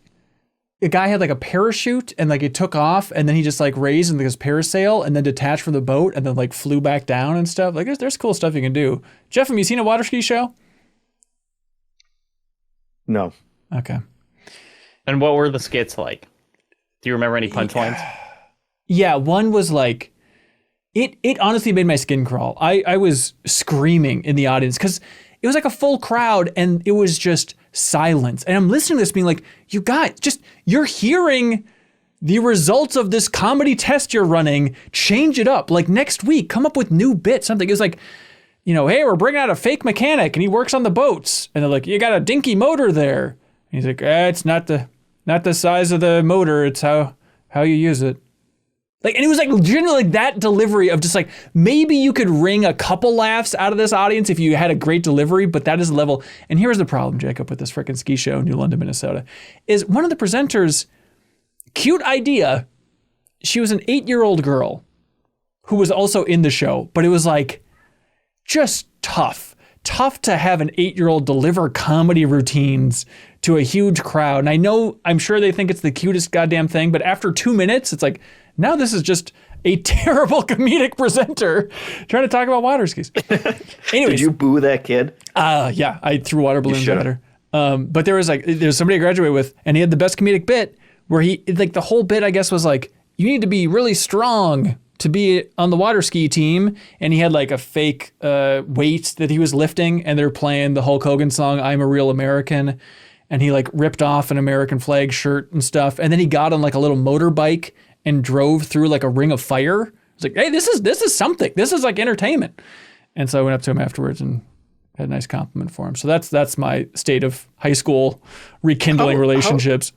Speaker 1: a guy had like a parachute and like it took off and then he just like raised in his parasail and then detached from the boat and then like flew back down and stuff. Like there's cool stuff you can do. Jeff, have you seen a water ski show?
Speaker 3: No.
Speaker 1: Okay.
Speaker 2: And what were the skits like? Do you remember any punchlines?
Speaker 1: Yeah, one was like, it honestly made my skin crawl. I was screaming in the audience because it was like a full crowd and it was just silence. And I'm listening to this being like, you guys, you're hearing the results of this comedy test you're running. Change it up. Like next week, come up with new bits, something. It was like, hey, we're bringing out a fake mechanic and he works on the boats. And they're like, you got a dinky motor there. And he's like, it's not the size of the motor. It's how you use it. Like, and it was like generally like that delivery of just like, maybe you could wring a couple laughs out of this audience if you had a great delivery, but that is the level. And here's the problem, Jacob, with this freaking ski show in New London, Minnesota, is one of the presenters, cute idea, she was an 8-year-old girl who was also in the show, but it was like, just tough to have an 8-year-old deliver comedy routines to a huge crowd. And I'm sure they think it's the cutest goddamn thing, but after 2 minutes, it's like, now this is just a terrible comedic presenter trying to talk about water skis. Anyways,
Speaker 3: did you boo that kid?
Speaker 1: Yeah, I threw water balloons at her. But there's somebody I graduated with, and he had the best comedic bit where he, like the whole bit I guess was like, you need to be really strong to be on the water ski team. And he had like a fake weight that he was lifting, and they're playing the Hulk Hogan song, I'm a Real American. And he like ripped off an American flag shirt and stuff. And then he got on like a little motorbike and drove through like a ring of fire. It's like, hey, this is something. This is like entertainment. And so I went up to him afterwards and had a nice compliment for him. So that's my state of high school rekindling relationships.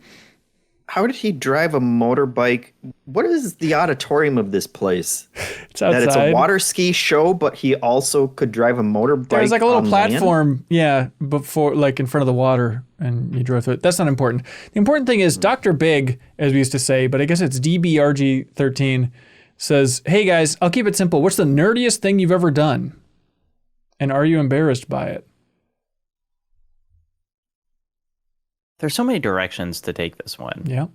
Speaker 3: How did he drive a motorbike? What is the auditorium of this place?
Speaker 1: It's outside.
Speaker 3: That it's a water ski show, but he also could drive a motorbike.
Speaker 1: There's like a little
Speaker 3: on
Speaker 1: platform,
Speaker 3: land?
Speaker 1: yeah, before like in front of the water, and you drove through it. That's not important. The important thing is Dr. Big, as we used to say, but I guess it's DBRG13, says, hey guys, I'll keep it simple. What's the nerdiest thing you've ever done? And are you embarrassed by it?
Speaker 2: There's so many directions to take this one.
Speaker 1: Yeah.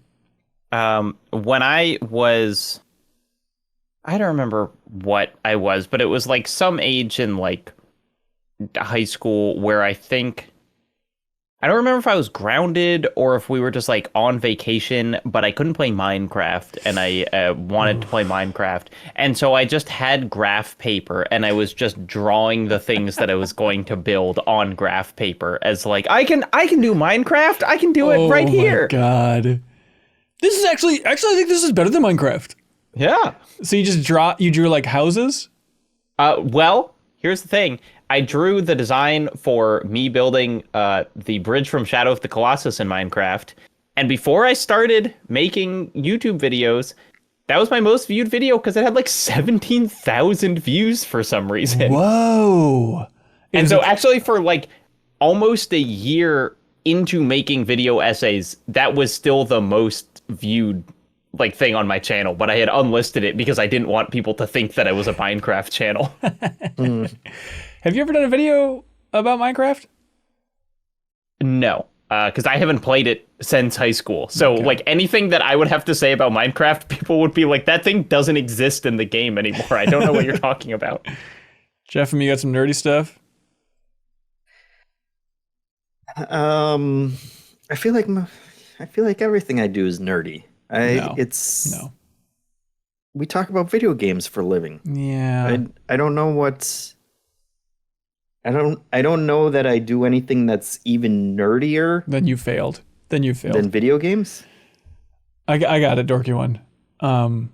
Speaker 2: When I don't remember what I was, but it was like some age in like high school where I don't remember if I was grounded or if we were just like on vacation, but I couldn't play Minecraft and I wanted to play Minecraft. And so I just had graph paper and I was just drawing the things that I was going to build on graph paper as like, I can do Minecraft. I can do it right here.
Speaker 1: Oh my God. This is actually, I think this is better than Minecraft.
Speaker 2: Yeah.
Speaker 1: So you drew like houses?
Speaker 2: Well, here's the thing. I drew the design for me building the bridge from Shadow of the Colossus in Minecraft. And before I started making YouTube videos, that was my most viewed video because it had like 17,000 views for some reason.
Speaker 1: Whoa.
Speaker 2: And so actually for like almost a year into making video essays, that was still the most viewed like thing on my channel, but I had unlisted it because I didn't want people to think that I was a Minecraft channel.
Speaker 1: Have you ever done a video about Minecraft?
Speaker 2: No, because I haven't played it since high school. So like anything that I would have to say about Minecraft, people would be like, that thing doesn't exist in the game anymore. I don't know what you're talking about.
Speaker 1: Jeff, you got some nerdy stuff?
Speaker 3: I feel like everything I do is nerdy.
Speaker 1: No.
Speaker 3: We talk about video games for a living.
Speaker 1: Yeah.
Speaker 3: I don't know what's. I don't know that I do anything that's even nerdier.
Speaker 1: Then you failed.
Speaker 3: Than video games?
Speaker 1: I got a dorky one.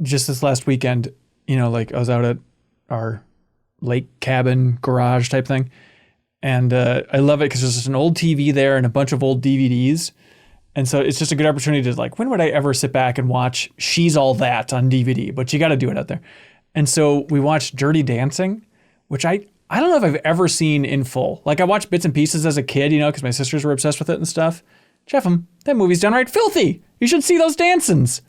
Speaker 1: Just this last weekend, like I was out at our lake cabin garage type thing. And I love it because there's just an old TV there and a bunch of old DVDs. And so it's just a good opportunity to like, when would I ever sit back and watch She's All That on DVD? But you got to do it out there. And so we watched Dirty Dancing, which I don't know if I've ever seen in full. Like I watched bits and pieces as a kid, because my sisters were obsessed with it and stuff. Jeffem, that movie's downright filthy. You should see those dancings.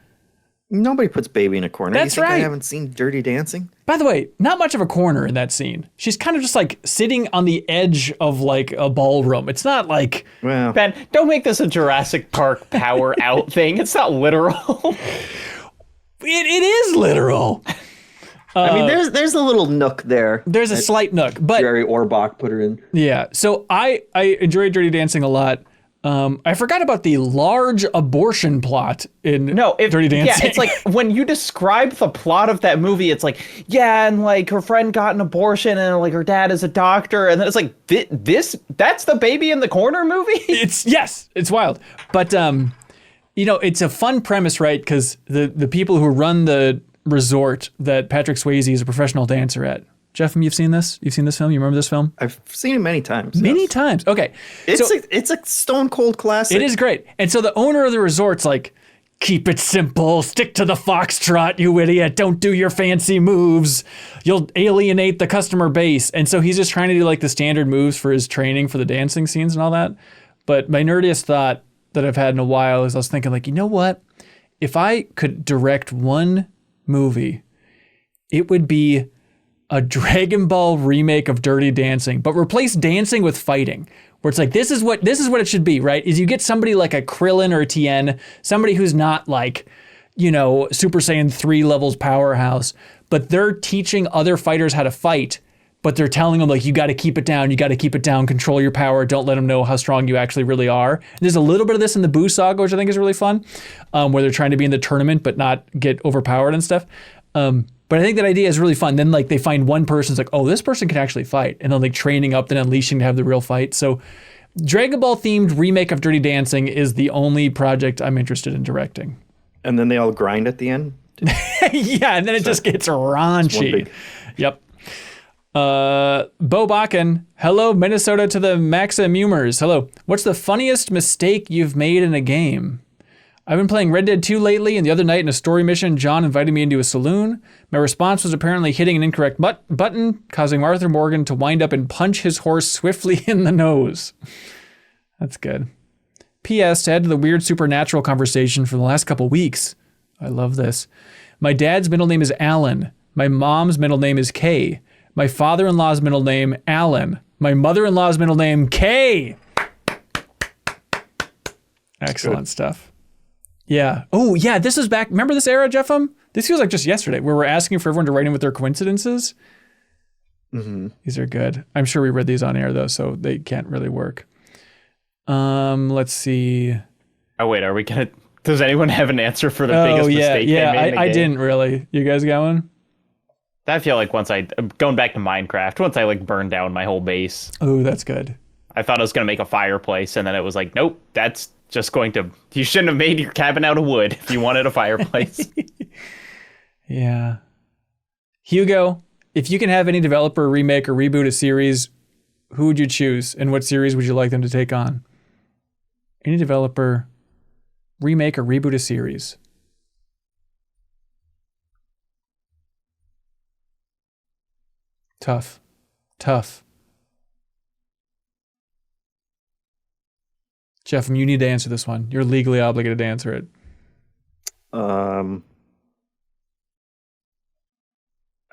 Speaker 3: Nobody puts baby in a corner.
Speaker 1: That's
Speaker 3: you think
Speaker 1: right.
Speaker 3: I haven't seen Dirty Dancing?
Speaker 1: By the way, not much of a corner in that scene. She's kind of just like sitting on the edge of like a ballroom. It's not like...
Speaker 3: Well,
Speaker 2: Ben, don't make this a Jurassic Park power out thing. It's not literal.
Speaker 1: It is literal.
Speaker 3: I mean, there's a little nook there.
Speaker 1: There's a slight nook, but...
Speaker 3: Jerry Orbach put her in.
Speaker 1: Yeah, so I enjoyed Dirty Dancing a lot. I forgot about the large abortion plot in Dirty Dancing.
Speaker 2: Yeah, it's like when you describe the plot of that movie, it's like, yeah, and like her friend got an abortion and like her dad is a doctor. And then it's like, that's the baby in the corner movie?
Speaker 1: It's wild. But, it's a fun premise, right? Because the people who run the resort that Patrick Swayze is a professional dancer at. Jeffem, you've seen this? You've seen this film? You remember this film?
Speaker 3: I've seen it many times.
Speaker 1: Many times. Okay.
Speaker 3: It's a stone cold classic.
Speaker 1: It is great. And so the owner of the resort's like, keep it simple, stick to the foxtrot, you idiot. Don't do your fancy moves. You'll alienate the customer base. And so he's just trying to do like the standard moves for his training for the dancing scenes and all that. But my nerdiest thought that I've had in a while is I was thinking like, you know what? If I could direct one movie, it would be a Dragon Ball remake of Dirty Dancing, but replace dancing with fighting, where it's like, this is what it should be, right? Is you get somebody like a Krillin or a Tien, somebody who's not like, Super Saiyan 3 levels powerhouse, but they're teaching other fighters how to fight, but they're telling them like, you got to keep it down, control your power, don't let them know how strong you actually really are. And there's a little bit of this in the Boo Saga, which I think is really fun, where they're trying to be in the tournament, but not get overpowered and stuff. But I think that idea is really fun. Then like they find one person's like, oh, this person can actually fight. And then like training up, then unleashing to have the real fight. So Dragon Ball themed remake of Dirty Dancing is the only project I'm interested in directing.
Speaker 3: And then they all grind at the end?
Speaker 1: Yeah, and then it just gets raunchy. Yep. Bo Bakken, hello Minnesota to the Maxa Mumers. Hello. What's the funniest mistake you've made in a game? I've been playing Red Dead 2 lately, and the other night in a story mission, John invited me into a saloon. My response was apparently hitting an incorrect button, causing Arthur Morgan to wind up and punch his horse swiftly in the nose. That's good. P.S. To add to the weird supernatural conversation from the last couple weeks. I love this. My dad's middle name is Alan. My mom's middle name is Kay. My father-in-law's middle name, Alan. My mother-in-law's middle name, Kay. Excellent stuff. Yeah. Oh, yeah. This is back. Remember this era, Jeffem? This feels like just yesterday, where we're asking for everyone to write in with their coincidences. Mm-hmm. These are good. I'm sure we read these on air, though, so they can't really work. Let's see.
Speaker 2: Oh, wait. Are we going to... Does anyone have an answer for the biggest mistake they made in the
Speaker 1: I
Speaker 2: game?
Speaker 1: didn't really. You guys got one?
Speaker 2: I feel like going back to Minecraft, once I like burned down my whole base.
Speaker 1: Oh, that's good.
Speaker 2: I thought I was going to make a fireplace, and then it was like, nope, that's just going to... You shouldn't have made your cabin out of wood if you wanted a fireplace.
Speaker 1: Yeah. Hugo, if you can have any developer remake or reboot a series, who would you choose? And what series would you like them to take on? Any developer remake or reboot a series. Tough. Jeff, you need to answer this one. You're legally obligated to answer it.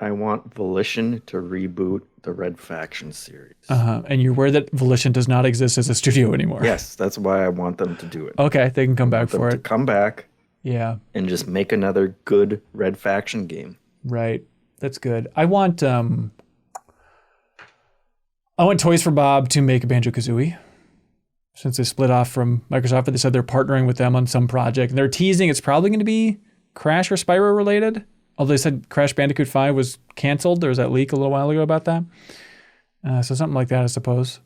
Speaker 3: I want Volition to reboot the Red Faction series.
Speaker 1: And you're aware that Volition does not exist as a studio anymore.
Speaker 3: Yes, that's why I want them to do it.
Speaker 1: Okay, they can come back for it.
Speaker 3: Come back.
Speaker 1: Yeah.
Speaker 3: And just make another good Red Faction game.
Speaker 1: Right. That's good. I want Toys for Bob to make a Banjo-Kazooie. Since they split off from Microsoft, but they said they're partnering with them on some project. And they're teasing it's probably going to be Crash or Spyro related. Although they said Crash Bandicoot 5 was canceled. There was that leak a little while ago about that. So something like that, I suppose.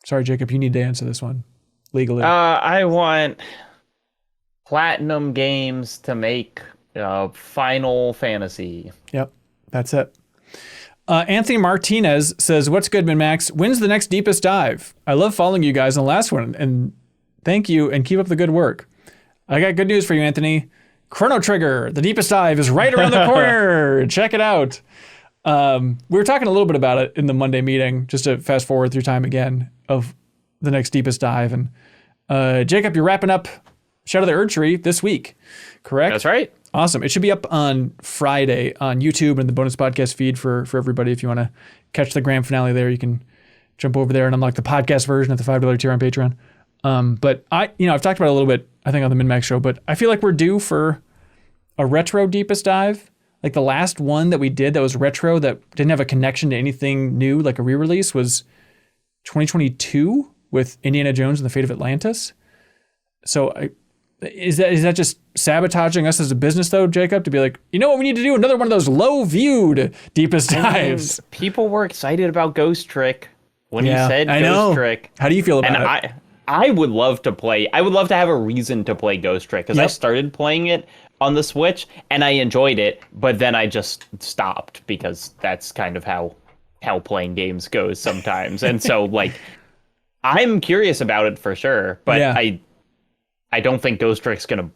Speaker 1: Sorry, Jacob, you need to answer this one legally.
Speaker 2: I want Platinum Games to make Final Fantasy.
Speaker 1: Yep, that's it. Anthony Martinez says, what's good, MinnMax? When's the next deepest dive? I love following you guys on the last one, and thank you, and keep up the good work. I got good news for you, Anthony. Chrono Trigger, the deepest dive is right around the corner. Check it out. We were talking a little bit about it in the Monday meeting, just to fast forward through time again, of the next deepest dive. And Jacob, you're wrapping up Shadow of the Erdtree this week, correct?
Speaker 2: That's right.
Speaker 1: Awesome. It should be up on Friday on YouTube and the bonus podcast feed for everybody. If you want to catch the grand finale there, you can jump over there and unlock the podcast version at the $5 tier on Patreon. But I've talked about it a little bit, I think, on the MinnMax show, but I feel like we're due for a retro deepest dive. Like the last one that we did that was retro that didn't have a connection to anything new, like a re-release, was 2022 with Indiana Jones and the Fate of Atlantis. So is that just sabotaging us as a business though, Jacob, to be like, you know what we need to do? Another one of those low-viewed deepest dives.
Speaker 2: People were excited about Ghost Trick when you said Ghost Trick.
Speaker 1: How do you feel about
Speaker 2: it? I would love to play. I would love to have a reason to play Ghost Trick because I started playing it on the Switch and I enjoyed it, but then I just stopped because that's kind of how playing games goes sometimes. And so like I'm curious about it for sure, but I don't think Ghost Trick's gonna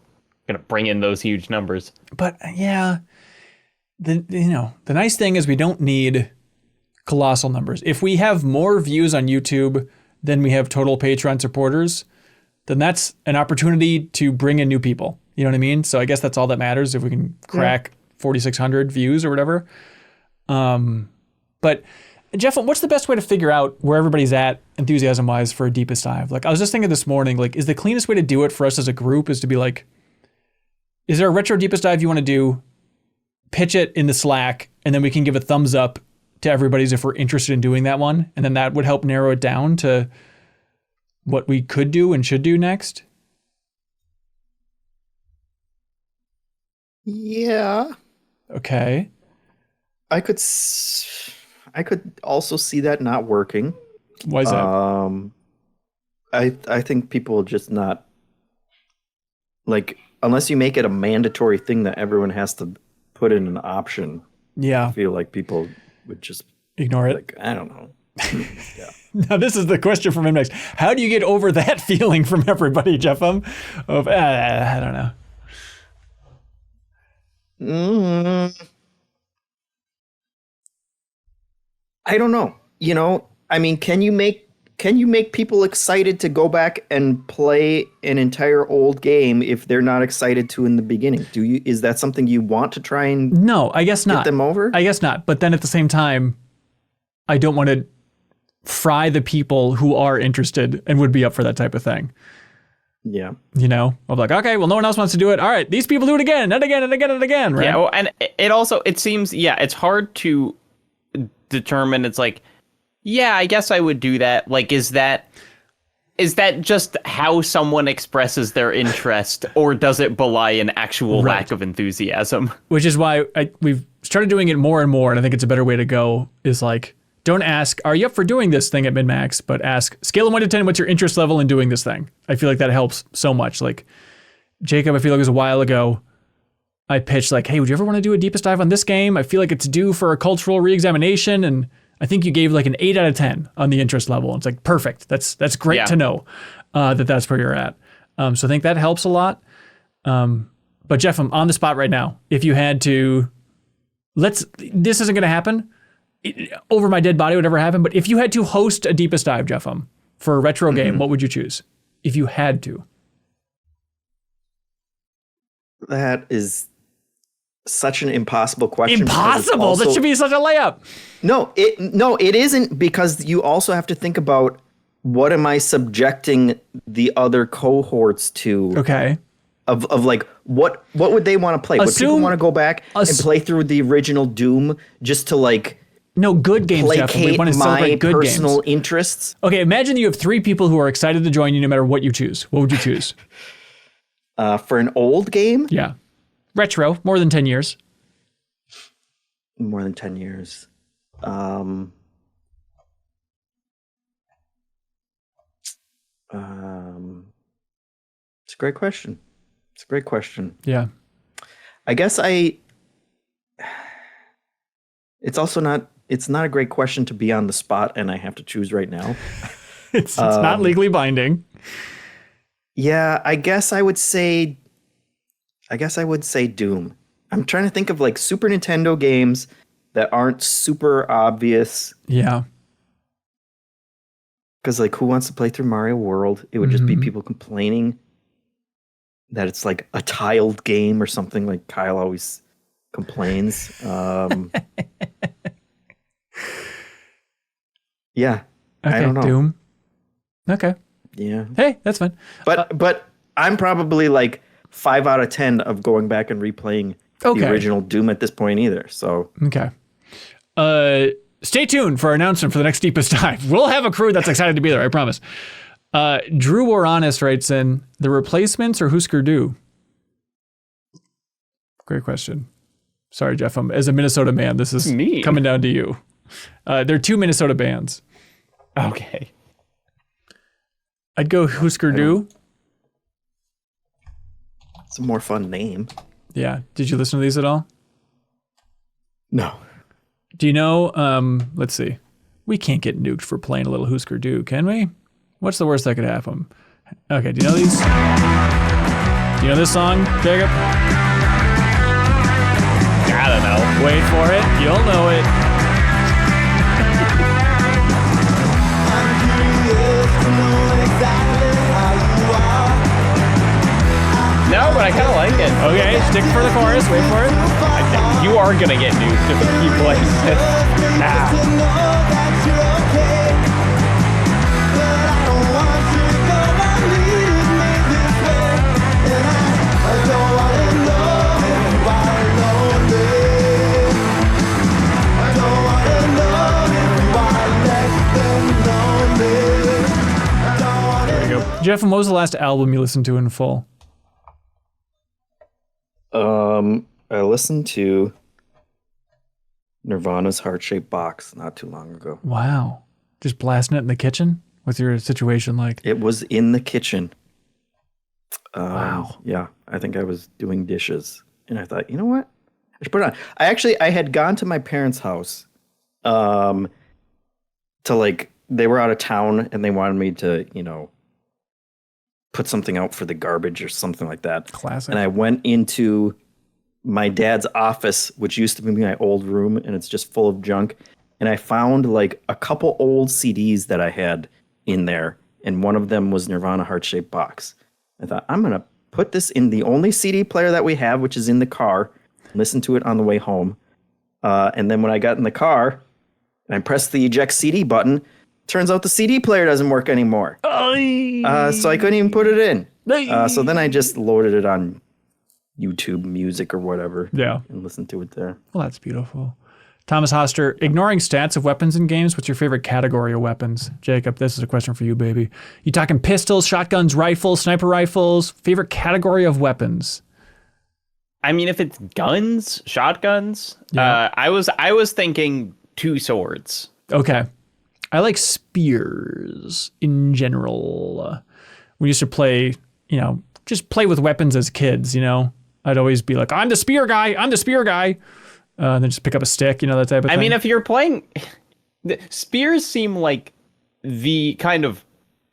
Speaker 2: bring in those huge numbers. But
Speaker 1: the nice thing is we don't need colossal numbers. If we have more views on YouTube than we have total Patreon supporters, then that's an opportunity to bring in new people. You know what I mean? So I guess that's all that matters if we can crack 4,600 views or whatever. But Jeff, what's the best way to figure out where everybody's at enthusiasm-wise for a deepest dive? Like I was just thinking this morning, like is the cleanest way to do it for us as a group is to be like, is there a retro deepest dive you want to do? Pitch it in the Slack, and then we can give a thumbs up to everybody's if we're interested in doing that one. And then that would help narrow it down to what we could do and should do next.
Speaker 3: Yeah.
Speaker 1: Okay.
Speaker 3: I could also see that not working.
Speaker 1: Why is that?
Speaker 3: I think people just not like, unless you make it a mandatory thing that everyone has to put in an option.
Speaker 1: Yeah.
Speaker 3: I feel like people would just
Speaker 1: ignore it.
Speaker 3: Like, I don't know. Yeah.
Speaker 1: Now this is the question from MinnMax. How do you get over that feeling from everybody, Jeff? Of I don't know.
Speaker 3: I don't know. You know, I mean, can you make people excited to go back and play an entire old game if they're not excited to in the beginning? Is that something you want to try and
Speaker 1: No, I guess not.
Speaker 3: Get them over?
Speaker 1: I guess not. But then at the same time, I don't want to fry the people who are interested and would be up for that type of thing.
Speaker 3: Yeah.
Speaker 1: You know, I'm like, okay, well, no one else wants to do it. All right, these people do it again and again and again and again, right?
Speaker 2: Yeah, well, and it seems, it's hard to determine. It's like, yeah, I guess I would do that. Like, is that just how someone expresses their interest, or does it belie an actual lack of enthusiasm?
Speaker 1: Which is why we've started doing it more and more, and I think it's a better way to go, is like, don't ask, are you up for doing this thing at MinnMax, but ask, scale of 1 to 10, what's your interest level in doing this thing? I feel like that helps so much. Like, Jacob, I feel like it was a while ago, I pitched like, hey, would you ever want to do a deepest dive on this game? I feel like it's due for a cultural reexamination, and I think you gave like an 8 out of 10 on the interest level. It's like, perfect. That's great to know that's where you're at. So I think that helps a lot. But Jeff, I'm on the spot right now. If you had to, this isn't going to happen. Over my dead body would ever happen. But if you had to host a deepest dive, Jeff, for a retro game, what would you choose? If you had to.
Speaker 3: That is such an impossible question.
Speaker 1: Impossible? That should be such a layup.
Speaker 3: No, it isn't, because you also have to think about, what am I subjecting the other cohorts to?
Speaker 1: Okay.
Speaker 3: Of like, what would they want to play? Would people want to go back and play through the original Doom just to like...
Speaker 1: No, good games, Jeff. We want to celebrate good games.
Speaker 3: My personal interests.
Speaker 1: Okay, imagine you have 3 people who are excited to join you no matter what you choose. What would you choose?
Speaker 3: For an old game?
Speaker 1: Yeah. Retro, more than 10 years.
Speaker 3: More than 10 years. It's a great question.
Speaker 1: Yeah.
Speaker 3: I guess it's also not a great question to be on the spot and I have to choose right now.
Speaker 1: It's not legally binding.
Speaker 3: Yeah, I guess I would say Doom. I'm trying to think of like Super Nintendo games that aren't super obvious.
Speaker 1: Yeah.
Speaker 3: Because like, who wants to play through Mario World? It would just be people complaining that it's like a tiled game or something. Like Kyle always complains. Yeah,
Speaker 1: Okay,
Speaker 3: I don't know.
Speaker 1: Doom. Okay.
Speaker 3: Yeah,
Speaker 1: Hey, that's fine.
Speaker 3: but I'm probably like 5 out of 10 of going back and replaying the original Doom at this point either. So
Speaker 1: Okay. Stay tuned for our announcement for the next Deepest Dive. We'll have a crew that's excited to be there, I promise. Drew Waranis writes in, the replacements or Husker Du? Great question. Sorry, Jeff. As a Minnesota man, this is coming down to you. There are 2 Minnesota bands.
Speaker 2: Okay.
Speaker 1: I'd go Husker Du.
Speaker 3: it's a more fun name.
Speaker 1: Yeah. Did you listen to these at all?
Speaker 3: No.
Speaker 1: Do you know, let's see. We can't get nuked for playing a little Husker Du, can we? What's the worst that could happen? Okay, do you know these? Do you know this song, Jacob?
Speaker 2: I don't know.
Speaker 1: Wait for it. You'll know it.
Speaker 2: No, but I kind of like it.
Speaker 1: Okay, stick for the chorus. Wait for it.
Speaker 2: You are gonna get nuked if you keep playing this.
Speaker 1: There we go. Jeff, what was the last album you listened to in full?
Speaker 3: I listened to Nirvana's Heart-Shaped Box not too long ago.
Speaker 1: Wow. Just blasting it in the kitchen? What's your situation like?
Speaker 3: It was in the kitchen.
Speaker 1: Wow.
Speaker 3: Yeah, I think I was doing dishes, and I thought, you know what? I should put it on. I had gone to my parents' house, to like, they were out of town, and they wanted me to, you know, put something out for the garbage or something like that.
Speaker 1: Classic.
Speaker 3: And I went into my dad's office, which used to be my old room, and it's just full of junk. And I found like a couple old CDs that I had in there, and one of them was Nirvana Heart-Shaped Box. I thought, I'm going to put this in the only CD player that we have, which is in the car, listen to it on the way home. And then when I got in the car and I pressed the eject CD button, turns out the CD player doesn't work anymore. So I couldn't even put it in. So then I just loaded it on YouTube Music or whatever.
Speaker 1: Yeah.
Speaker 3: And listened to it there.
Speaker 1: Well, that's beautiful. Thomas Hoster, ignoring stats of weapons in games, what's your favorite category of weapons? Jacob, this is a question for you, baby. You talking pistols, shotguns, rifles, sniper rifles? Favorite category of weapons?
Speaker 2: I mean, if it's guns, shotguns, I was thinking 2 swords.
Speaker 1: Okay. I like spears in general. We used to play, you know, just play with weapons as kids, you know. I'd always be like, I'm the spear guy. And then just pick up a stick, you know, that type of thing.
Speaker 2: I mean, if you're playing, spears seem like the kind of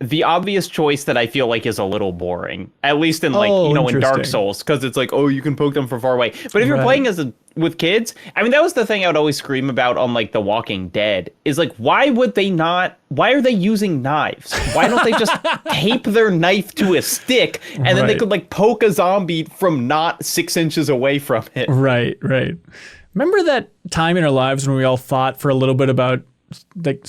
Speaker 2: the obvious choice that I feel like is a little boring, at least in like, you know, in Dark Souls, because it's like, oh, you can poke them from far away. But if you're playing with kids, I mean, that was the thing I would always scream about on like The Walking Dead is like, why are they using knives? Why don't they just tape their knife to a stick and then they could like poke a zombie from not 6 inches away from it?
Speaker 1: Right. Remember that time in our lives when we all thought for a little bit about like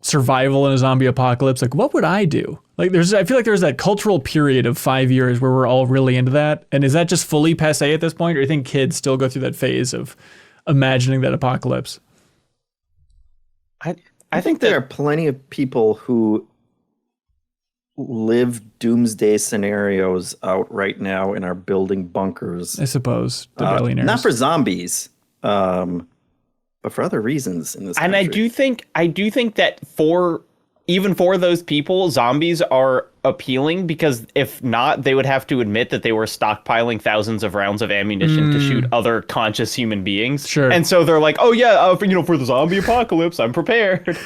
Speaker 1: survival in a zombie apocalypse? Like, what would I do? Like, I feel like there's that cultural period of 5 years where we're all really into that. And is that just fully passé at this point? Or do you think kids still go through that phase of imagining that apocalypse?
Speaker 3: I think there are plenty of people who live doomsday scenarios out right now and are building bunkers.
Speaker 1: I suppose the billionaires.
Speaker 3: Not for zombies, but for other reasons in this country.
Speaker 2: And I do think that even for those people, zombies are appealing, because if not, they would have to admit that they were stockpiling thousands of rounds of ammunition to shoot other conscious human beings.
Speaker 1: Sure.
Speaker 2: And so they're like, oh yeah, for the zombie apocalypse, I'm prepared.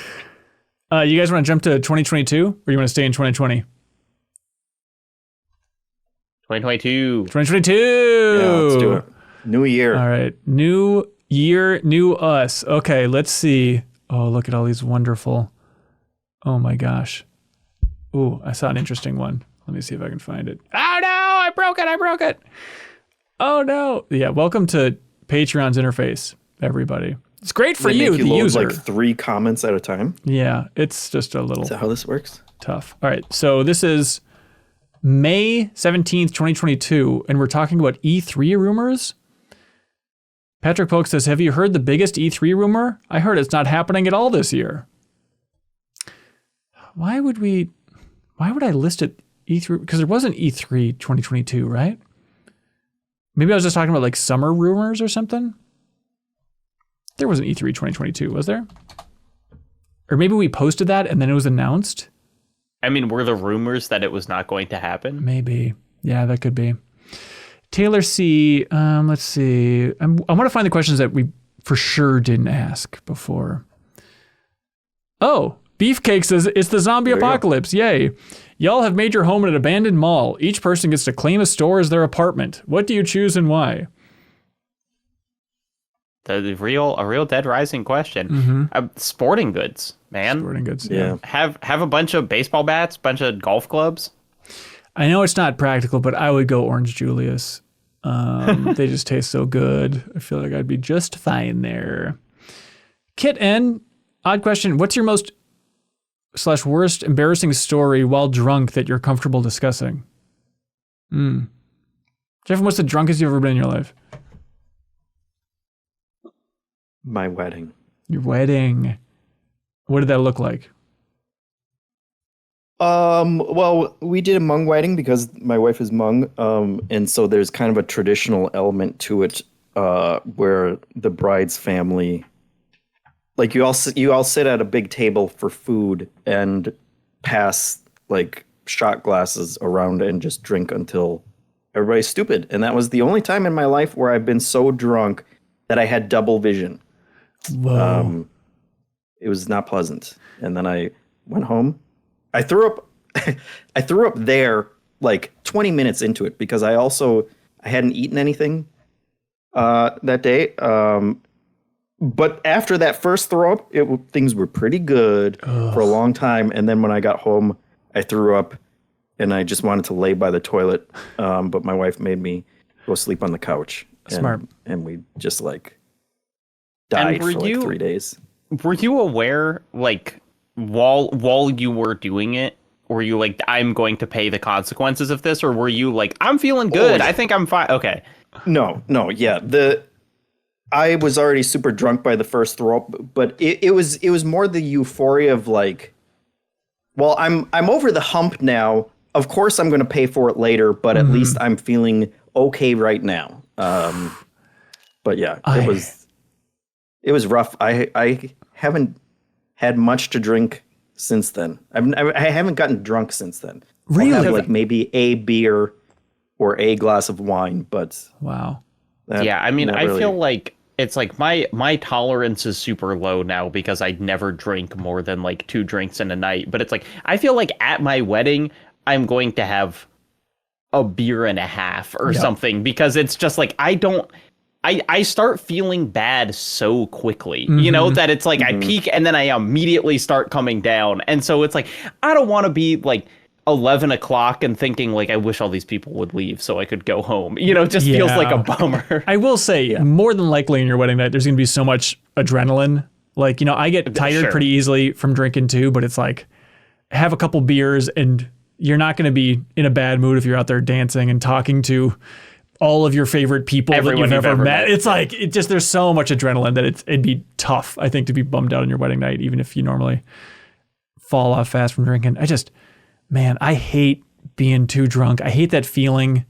Speaker 1: You guys want to jump to 2022 or you want to stay in 2020?
Speaker 2: 2022.
Speaker 1: 2022.
Speaker 3: Yeah, let's do it. New year.
Speaker 1: All right. New year, new us. Okay, let's see. Oh, look at all these wonderful. Oh my gosh. Ooh, I saw an interesting one. Let me see if I can find it. Oh no, I broke it. Oh no. Yeah, welcome to Patreon's interface, everybody. It's great for you, the user.
Speaker 3: Like 3 comments at a time.
Speaker 1: Yeah, it's just a little.
Speaker 3: Is that how this works?
Speaker 1: Tough. All right, so this is May 17th, 2022, and we're talking about E3 rumors. Patrick Polk says, have you heard the biggest E3 rumor? I heard it's not happening at all this year. Why would I list it E3? Because there wasn't E3 2022, right? Maybe I was just talking about like summer rumors or something. There wasn't E3 2022, was there? Or maybe we posted that and then it was announced.
Speaker 2: I mean, were the rumors that it was not going to happen?
Speaker 1: Maybe. Yeah, that could be. Taylor C. Let's see. I want to find the questions that we for sure didn't ask before. Oh, Beefcake says, it's the zombie apocalypse. Yay. Y'all have made your home in an abandoned mall. Each person gets to claim a store as their apartment. What do you choose and why?
Speaker 2: A real Dead Rising question. Sporting goods, man.
Speaker 1: Sporting goods.
Speaker 3: Yeah.
Speaker 2: Have a bunch of baseball bats, bunch of golf clubs.
Speaker 1: I know it's not practical, but I would go Orange Julius. They just taste so good. I feel like I'd be just fine there. Kit N, odd question. What's your most / worst embarrassing story while drunk that you're comfortable discussing? Jeff, what's the drunkest you've ever been in your life?
Speaker 3: My wedding.
Speaker 1: Your wedding. What did that look like?
Speaker 3: Well, we did a Hmong wedding because my wife is Hmong, and so there's kind of a traditional element to it, where the bride's family, like you all sit at a big table for food and pass like shot glasses around and just drink until everybody's stupid. And that was the only time in my life where I've been so drunk that I had double vision.
Speaker 1: Whoa.
Speaker 3: It was not pleasant. And then I went home. I threw up there like 20 minutes into it because I hadn't eaten anything that day. But after that first throw up, things were pretty good for a long time. And then when I got home, I threw up and I just wanted to lay by the toilet. But my wife made me go sleep on the couch.
Speaker 1: Smart.
Speaker 3: And we just like died for like 3 days.
Speaker 2: Were you aware, like, while you were doing it, were you like, I'm going to pay the consequences of this? Or were you like, I'm feeling good. I think I'm fine. Okay.
Speaker 3: No. Yeah. I was already super drunk by the first throw up, but it was more the euphoria of like, well, I'm over the hump now. Of course I'm going to pay for it later, but at least I'm feeling okay right now. But yeah, it was rough. I haven't had much to drink since then. I haven't gotten drunk since then.
Speaker 1: Really?
Speaker 3: I'll have like maybe a beer or a glass of wine, but
Speaker 1: wow.
Speaker 2: Yeah, I mean, I
Speaker 3: really
Speaker 2: feel like it's like my tolerance is super low now because I never drink more than like 2 drinks in a night. But it's like, I feel like at my wedding, I'm going to have a beer and a half or something because it's just like, I start feeling bad so quickly, you know, that it's like I peak and then I immediately start coming down. And so it's like, I don't want to be like 11 o'clock and thinking like, I wish all these people would leave so I could go home. You know, it just feels like a bummer.
Speaker 1: I will say more than likely in your wedding night, there's going to be so much adrenaline. Like, you know, I get tired pretty easily from drinking too, but it's like have a couple beers and you're not going to be in a bad mood if you're out there dancing and talking to all of your favorite people that you've ever met. It's like, there's so much adrenaline that it'd be tough, I think, to be bummed out on your wedding night, even if you normally fall off fast from drinking. Man, I hate being too drunk. I hate that feeling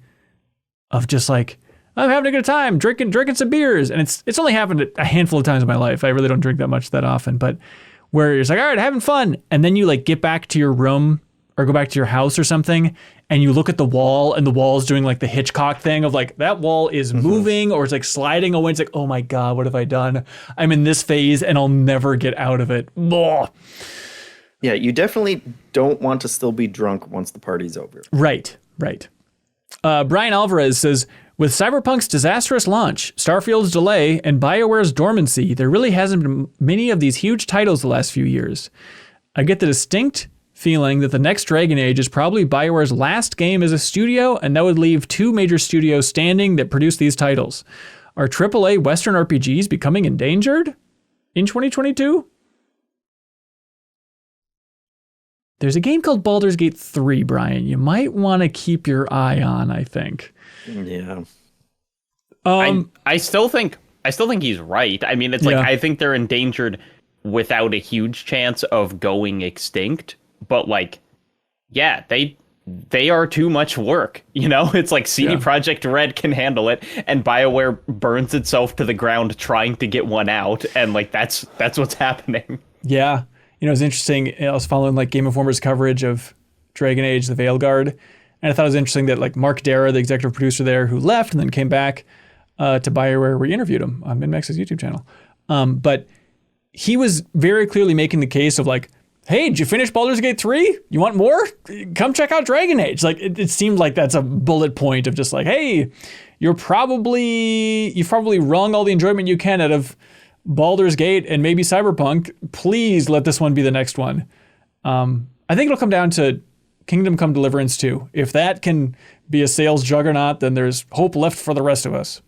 Speaker 1: of just like, I'm having a good time, drinking some beers. And it's only happened a handful of times in my life. I really don't drink that much that often, but where you're just like, all right, having fun. And then you like get back to your room or go back to your house or something, and you look at the wall and the wall's doing like the Hitchcock thing of like, that wall is moving or it's like sliding away. It's like, oh my God, what have I done? I'm in this phase and I'll never get out of it. Blah.
Speaker 3: Yeah, you definitely don't want to still be drunk once the party's over.
Speaker 1: Right. Brian Alvarez says, with Cyberpunk's disastrous launch, Starfield's delay, and BioWare's dormancy, there really hasn't been many of these huge titles the last few years. I get the distinct feeling that the next Dragon Age is probably BioWare's last game as a studio, and that would leave two major studios standing that produce these titles. Are AAA Western RPGs becoming endangered in 2022? There's a game called Baldur's Gate 3, Brian. You might want to keep your eye on, I think.
Speaker 3: Yeah.
Speaker 2: I still think he's right. I mean, it's like,
Speaker 1: Yeah.
Speaker 2: I think they're endangered without a huge chance of going extinct, but like, yeah, they are too much work. You know, it's like CD Projekt Red can handle it, and BioWare burns itself to the ground trying to get one out, and like that's what's happening.
Speaker 1: Yeah. You know, it's interesting. I was following like Game Informer's coverage of Dragon Age, the Veilguard, and I thought it was interesting that like Mark Dara, the executive producer there, who left and then came back to BioWare, we interviewed him on MinnMax's YouTube channel. But he was very clearly making the case of like, hey, did you finish Baldur's Gate 3? You want more? Come check out Dragon Age. Like it seemed like that's a bullet point of just like, hey, you've probably wrung all the enjoyment you can out of Baldur's Gate and maybe Cyberpunk. Please let this one be the next one. I think it'll come down to Kingdom Come Deliverance 2. If that can be a sales juggernaut, then there's hope left for the rest of us.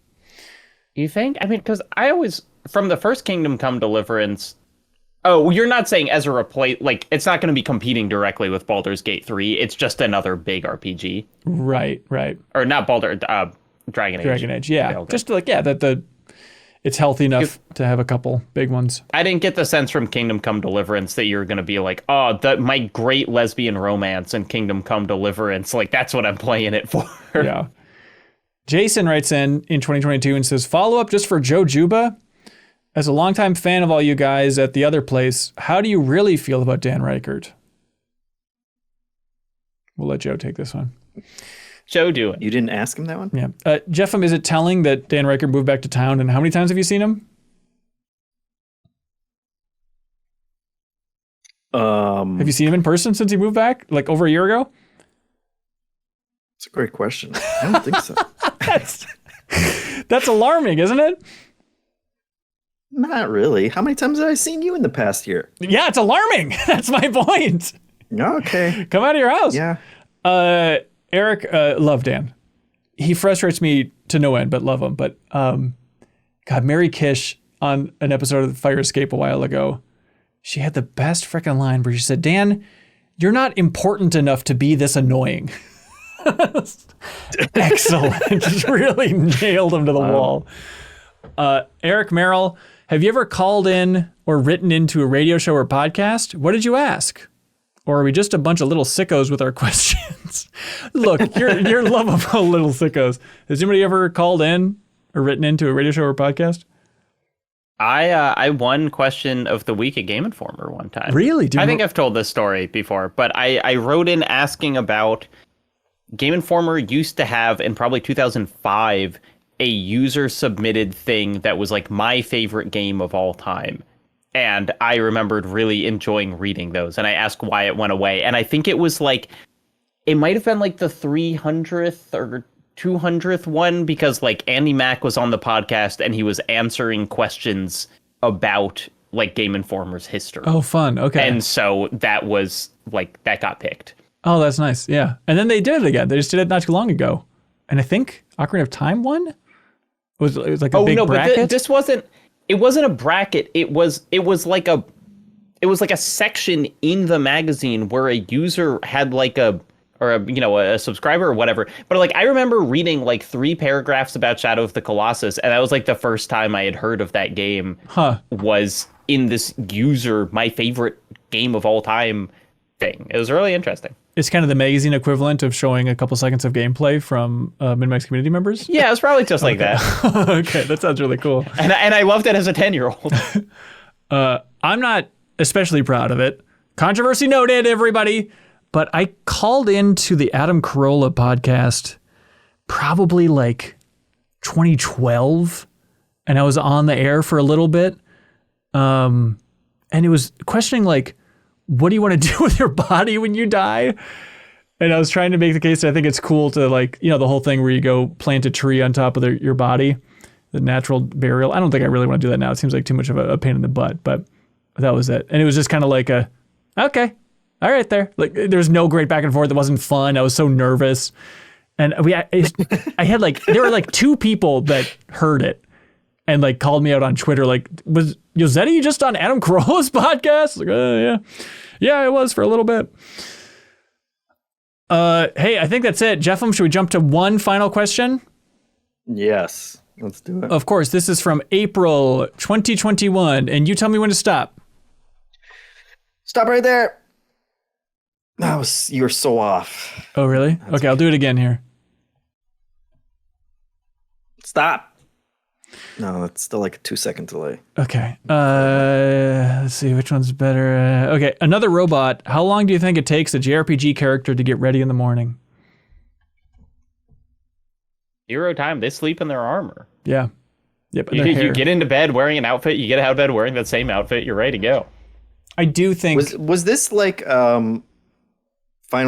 Speaker 2: You think? I mean, because I always, from the first Kingdom Come Deliverance, oh, you're not saying as a replace, like, it's not going to be competing directly with Baldur's Gate 3. It's just another big RPG.
Speaker 1: Right.
Speaker 2: Or not Dragon Age.
Speaker 1: Dragon Age, yeah.
Speaker 2: Okay.
Speaker 1: Just like, that it's healthy enough to have a couple big ones.
Speaker 2: I didn't get the sense from Kingdom Come Deliverance that you're going to be like, oh, my great lesbian romance and Kingdom Come Deliverance. Like, that's what I'm playing it for.
Speaker 1: Yeah. Jason writes in 2022 and says, follow up just for Joe Juba. As a longtime fan of all you guys at the other place, how do you really feel about Dan Reichert? We'll let Joe take this one.
Speaker 2: Joe, do it.
Speaker 3: You didn't ask him that one?
Speaker 1: Yeah. Jeffem, is it telling that Dan Reichert moved back to town, and how many times have you seen him? Have you seen him in person since he moved back? Like over a year ago?
Speaker 3: It's a great question. I don't think so.
Speaker 1: That's alarming, isn't it?
Speaker 3: Not really. How many times have I seen you in the past year?
Speaker 1: Yeah, it's alarming. That's my point.
Speaker 3: Okay.
Speaker 1: Come out of your house.
Speaker 3: Yeah.
Speaker 1: Eric, love Dan. He frustrates me to no end, but love him. But God, Mary Kish on an episode of Fire Escape a while ago, she had the best freaking line where she said, Dan, you're not important enough to be this annoying. Excellent. Just really nailed him to the wall. Eric Merrill, have you ever called in or written into a radio show or podcast? What did you ask? Or are we just a bunch of little sickos with our questions? Look, you're lovable little sickos. Has anybody ever called in or written into a radio show or podcast?
Speaker 2: I won question of the week at Game Informer one time.
Speaker 1: Really?
Speaker 2: I think I've told this story before, but I wrote in asking about Game Informer used to have, in probably 2005, a user submitted thing that was like my favorite game of all time. And I remembered really enjoying reading those. And I asked why it went away. And I think it was like, it might have been like the 300th or 200th one, because like Andy Mack was on the podcast and he was answering questions about like Game Informer's history.
Speaker 1: Oh, fun. Okay.
Speaker 2: And so that was like, that got picked.
Speaker 1: Oh, that's nice. Yeah. And then they did it again. They just did it not too long ago. And I think Ocarina of Time won? It was like a big bracket?
Speaker 2: But this wasn't, it wasn't a bracket. It was like a section in the magazine where a user had like a subscriber or whatever. But like, I remember reading like 3 paragraphs about Shadow of the Colossus. And that was like the first time I had heard of that game. Was in this user, my favorite game of all time thing. It was really interesting.
Speaker 1: It's kind of the magazine equivalent of showing a couple seconds of gameplay from MinnMax community members?
Speaker 2: Yeah, it was probably just like that.
Speaker 1: Okay, that sounds really cool.
Speaker 2: And I loved it as a 10-year-old.
Speaker 1: I'm not especially proud of it. Controversy noted, everybody. But I called into the Adam Carolla podcast probably like 2012, and I was on the air for a little bit. And it was questioning like, what do you want to do with your body when you die? And I was trying to make the case that I think it's cool to like, the whole thing where you go plant a tree on top of your body, the natural burial. I don't think I really want to do that now. It seems like too much of a pain in the butt, but that was it. And it was just kind of like okay, all right there. Like there's no great back and forth. It wasn't fun. I was so nervous. And I had like, there were like 2 people that heard it and like called me out on Twitter. Like, was Yosetti just on Adam Carolla's podcast? Like, yeah. Yeah, I was for a little bit. Hey, I think that's it. Jeffem, should we jump to one final question?
Speaker 3: Yes, let's do it.
Speaker 1: Of course, this is from April 2021, and you tell me when to stop.
Speaker 3: Stop right there. You're so off.
Speaker 1: Oh, really? Okay, I'll do it again here.
Speaker 3: Stop. No, that's still like a 2-second delay.
Speaker 1: Okay. Let's see, which one's better? Okay, another robot. How long do you think it takes a JRPG character to get ready in the morning?
Speaker 2: 0 time. They sleep in their armor.
Speaker 1: Yeah. Yep.
Speaker 2: You get into bed wearing an outfit. You get out of bed wearing that same outfit. You're ready to go.
Speaker 1: I do think...
Speaker 3: Was this like Final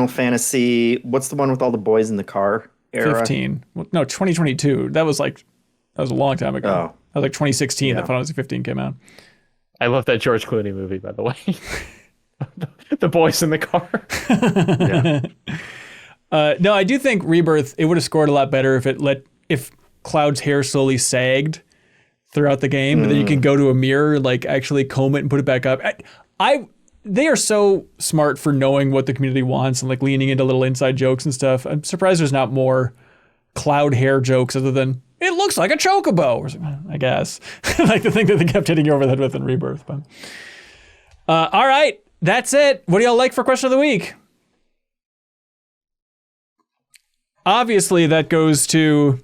Speaker 3: Fantasy... What's the one with all the boys in the car era?
Speaker 1: 15. Well, no, 2022. That was a long time ago.
Speaker 3: Oh.
Speaker 1: That was like 2016 that
Speaker 3: Yeah.
Speaker 1: Final Fantasy 15 came out.
Speaker 2: I love that George Clooney movie, by the way. The boys in the car.
Speaker 3: Yeah.
Speaker 1: No, I do think Rebirth, it would have scored a lot better if Cloud's hair slowly sagged throughout the game, and then you can go to a mirror, like actually comb it and put it back up. They are so smart for knowing what the community wants and like leaning into little inside jokes and stuff. I'm surprised there's not more Cloud hair jokes other than it looks like a chocobo, or something, I guess. Like the thing that they kept hitting you over the head with in Rebirth. But all right, that's it. What do y'all like for question of the week? Obviously, that goes to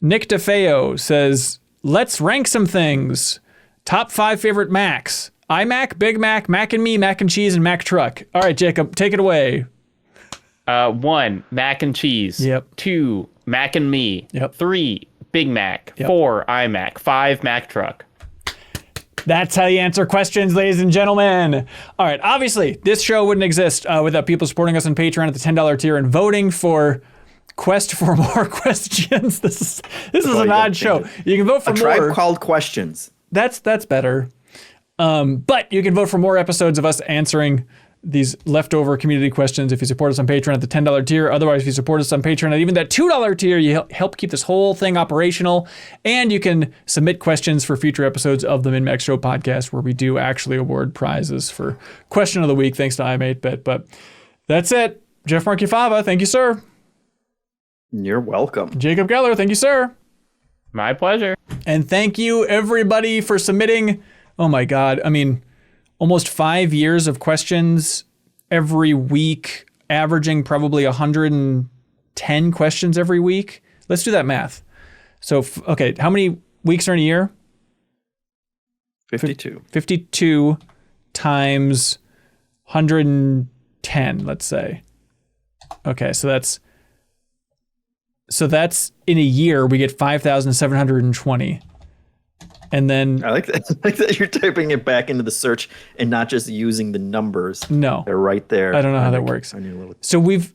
Speaker 1: Nick DeFeo. Says, let's rank some things. Top 5 favorite Macs. iMac, Big Mac, Mac and Me, Mac and Cheese, and Mac Truck. All right, Jacob, take it away.
Speaker 2: 1, Mac and Cheese.
Speaker 1: Yep.
Speaker 2: 2, Mac and Me.
Speaker 1: Yep.
Speaker 2: 3, Big Mac.
Speaker 1: Yep.
Speaker 2: 4, iMac. 5, Mac Truck.
Speaker 1: That's how you answer questions, ladies and gentlemen. All right, obviously, this show wouldn't exist without people supporting us on Patreon at the $10 tier and voting for Quest for More questions. This is an odd show. You can vote for
Speaker 3: A
Speaker 1: more.
Speaker 3: Tribe Called Questions.
Speaker 1: That's better. But you can vote for more episodes of us answering these leftover community questions if you support us on Patreon at the $10 tier. Otherwise, if you support us on Patreon at even that $2 tier, you help keep this whole thing operational. And you can submit questions for future episodes of the MinnMax Show podcast, where we do actually award prizes for Question of the Week, thanks to I'm8bit. But that's it. Jeff Markifava, thank you, sir.
Speaker 3: You're welcome.
Speaker 1: Jacob Geller, thank you, sir.
Speaker 2: My pleasure.
Speaker 1: And thank you, everybody, for submitting. Oh, my God. I mean, almost 5 years of questions every week, averaging probably 110 questions every week. Let's do that math. So, okay, how many weeks are in a year?
Speaker 3: 52.
Speaker 1: 52 times 110, let's say. Okay, so that's in a year, we get 5,720. And then
Speaker 3: I like that. I like that you're typing it back into the search and not just using the numbers.
Speaker 1: No.
Speaker 3: They're right there.
Speaker 1: I don't know how that works. So we've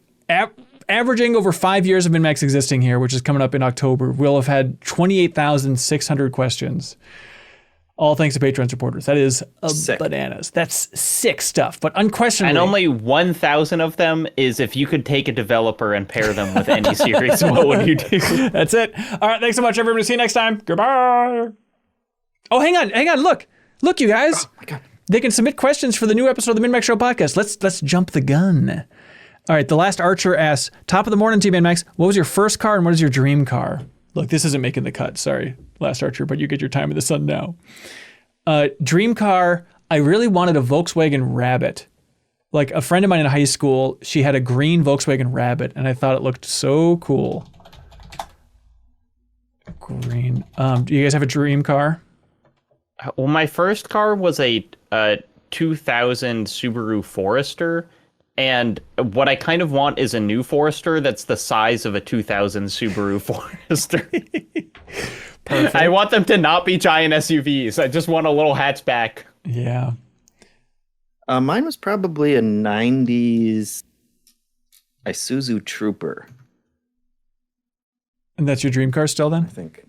Speaker 1: averaging over 5 years of MinnMax existing here, which is coming up in October. We'll have had 28,600 questions. All thanks to Patreon supporters. That is bananas. That's sick stuff, but unquestionably.
Speaker 2: And only 1,000 of them is if you could take a developer and pair them with any series, what would you do?
Speaker 1: That's it. All right, thanks so much, everybody. See you next time. Goodbye. Oh, hang on. Look, you guys.
Speaker 3: Oh my God.
Speaker 1: They can submit questions for the new episode of the MinnMax Show podcast. Let's jump the gun. All right, the last Archer asks, top of the morning to you, MinnMax. What was your first car and what is your dream car? Look, this isn't making the cut. Sorry, last Archer, but you get your time in the sun now. Dream car, I really wanted a Volkswagen Rabbit. Like a friend of mine in high school, she had a green Volkswagen Rabbit, and I thought it looked so cool. Green. Do you guys have a dream car?
Speaker 2: Well, my first car was a 2000 Subaru Forester. And what I kind of want is a new Forester that's the size of a 2000 Subaru Forester. Perfect. I want them to not be giant SUVs. I just want a little hatchback.
Speaker 1: Yeah.
Speaker 3: Mine was probably a 90s Isuzu Trooper,
Speaker 1: And that's your dream car still then?
Speaker 3: I think.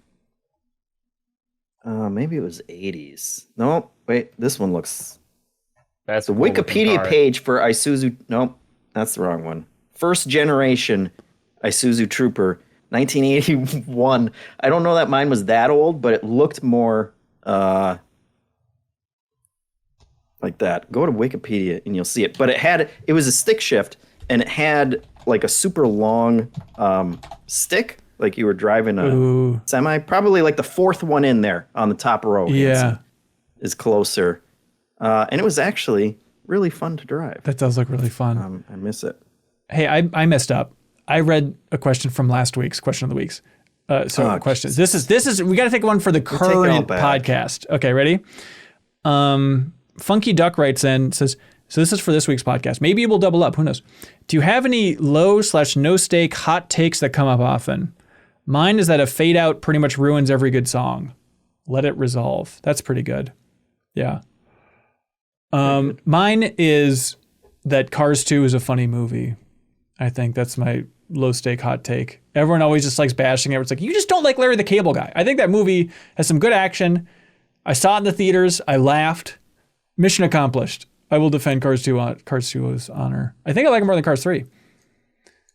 Speaker 3: Maybe it was 80s. No, wait, this one looks
Speaker 2: That's
Speaker 3: The
Speaker 2: a cool looking
Speaker 3: Wikipedia
Speaker 2: car.
Speaker 3: page for Isuzu. Nope, that's the wrong one. First generation Isuzu Trooper, 1981. I don't know that mine was that old, but it looked more like that. Go to Wikipedia and you'll see it. But it was a stick shift, and it had like a super long stick, like you were driving a semi. Probably like the fourth one in there on the top row.
Speaker 1: Yeah.
Speaker 3: Is closer. And it was actually really fun to drive.
Speaker 1: That does look really fun.
Speaker 3: I miss it.
Speaker 1: Hey, I messed up. I read a question from last week's question of the weeks. Questions. This is we got to take one for the
Speaker 3: take it all
Speaker 1: current
Speaker 3: back.
Speaker 1: podcast. Okay, ready? Funky Duck writes in, says, so this is for this week's podcast. Maybe it will double up. Who knows? Do you have any low/no stake hot takes that come up often? Mine is that a fade out pretty much ruins every good song. Let it resolve. That's pretty good. Yeah. Mine is that Cars 2 is a funny movie. I think that's my low stake hot take. Everyone always just likes bashing it. It's like, you just don't like Larry the Cable Guy. I think that movie has some good action. I saw it in the theaters. I laughed. Mission accomplished. I will defend Cars 2's honor. I think I like it more than Cars 3.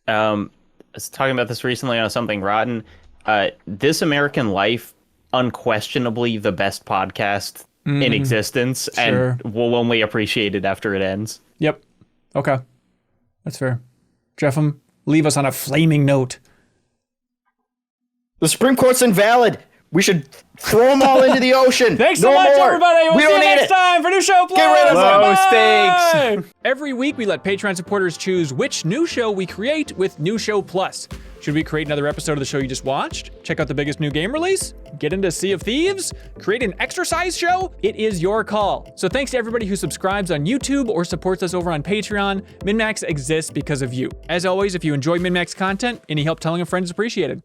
Speaker 2: I was talking about this recently on Something Rotten. This American Life, unquestionably the best podcast in existence,
Speaker 1: Sure.
Speaker 2: and we'll only appreciate it after it ends.
Speaker 1: Yep. Okay. That's fair. Jeffem, leave us on a flaming note.
Speaker 3: The Supreme Court's invalid. We should throw them all into the ocean.
Speaker 1: Thanks so much, everybody. We'll see you next time for New Show Plus.
Speaker 3: Get rid of
Speaker 5: Low
Speaker 1: Bye.
Speaker 5: stakes.
Speaker 1: Every week, we let Patreon supporters choose which new show we create with New Show Plus. Should we create another episode of the show you just watched? Check out the biggest new game release? Get into Sea of Thieves? Create an exercise show? It is your call. So thanks to everybody who subscribes on YouTube or supports us over on Patreon. MinnMax exists because of you. As always, if you enjoy MinnMax content, any help telling a friend is appreciated.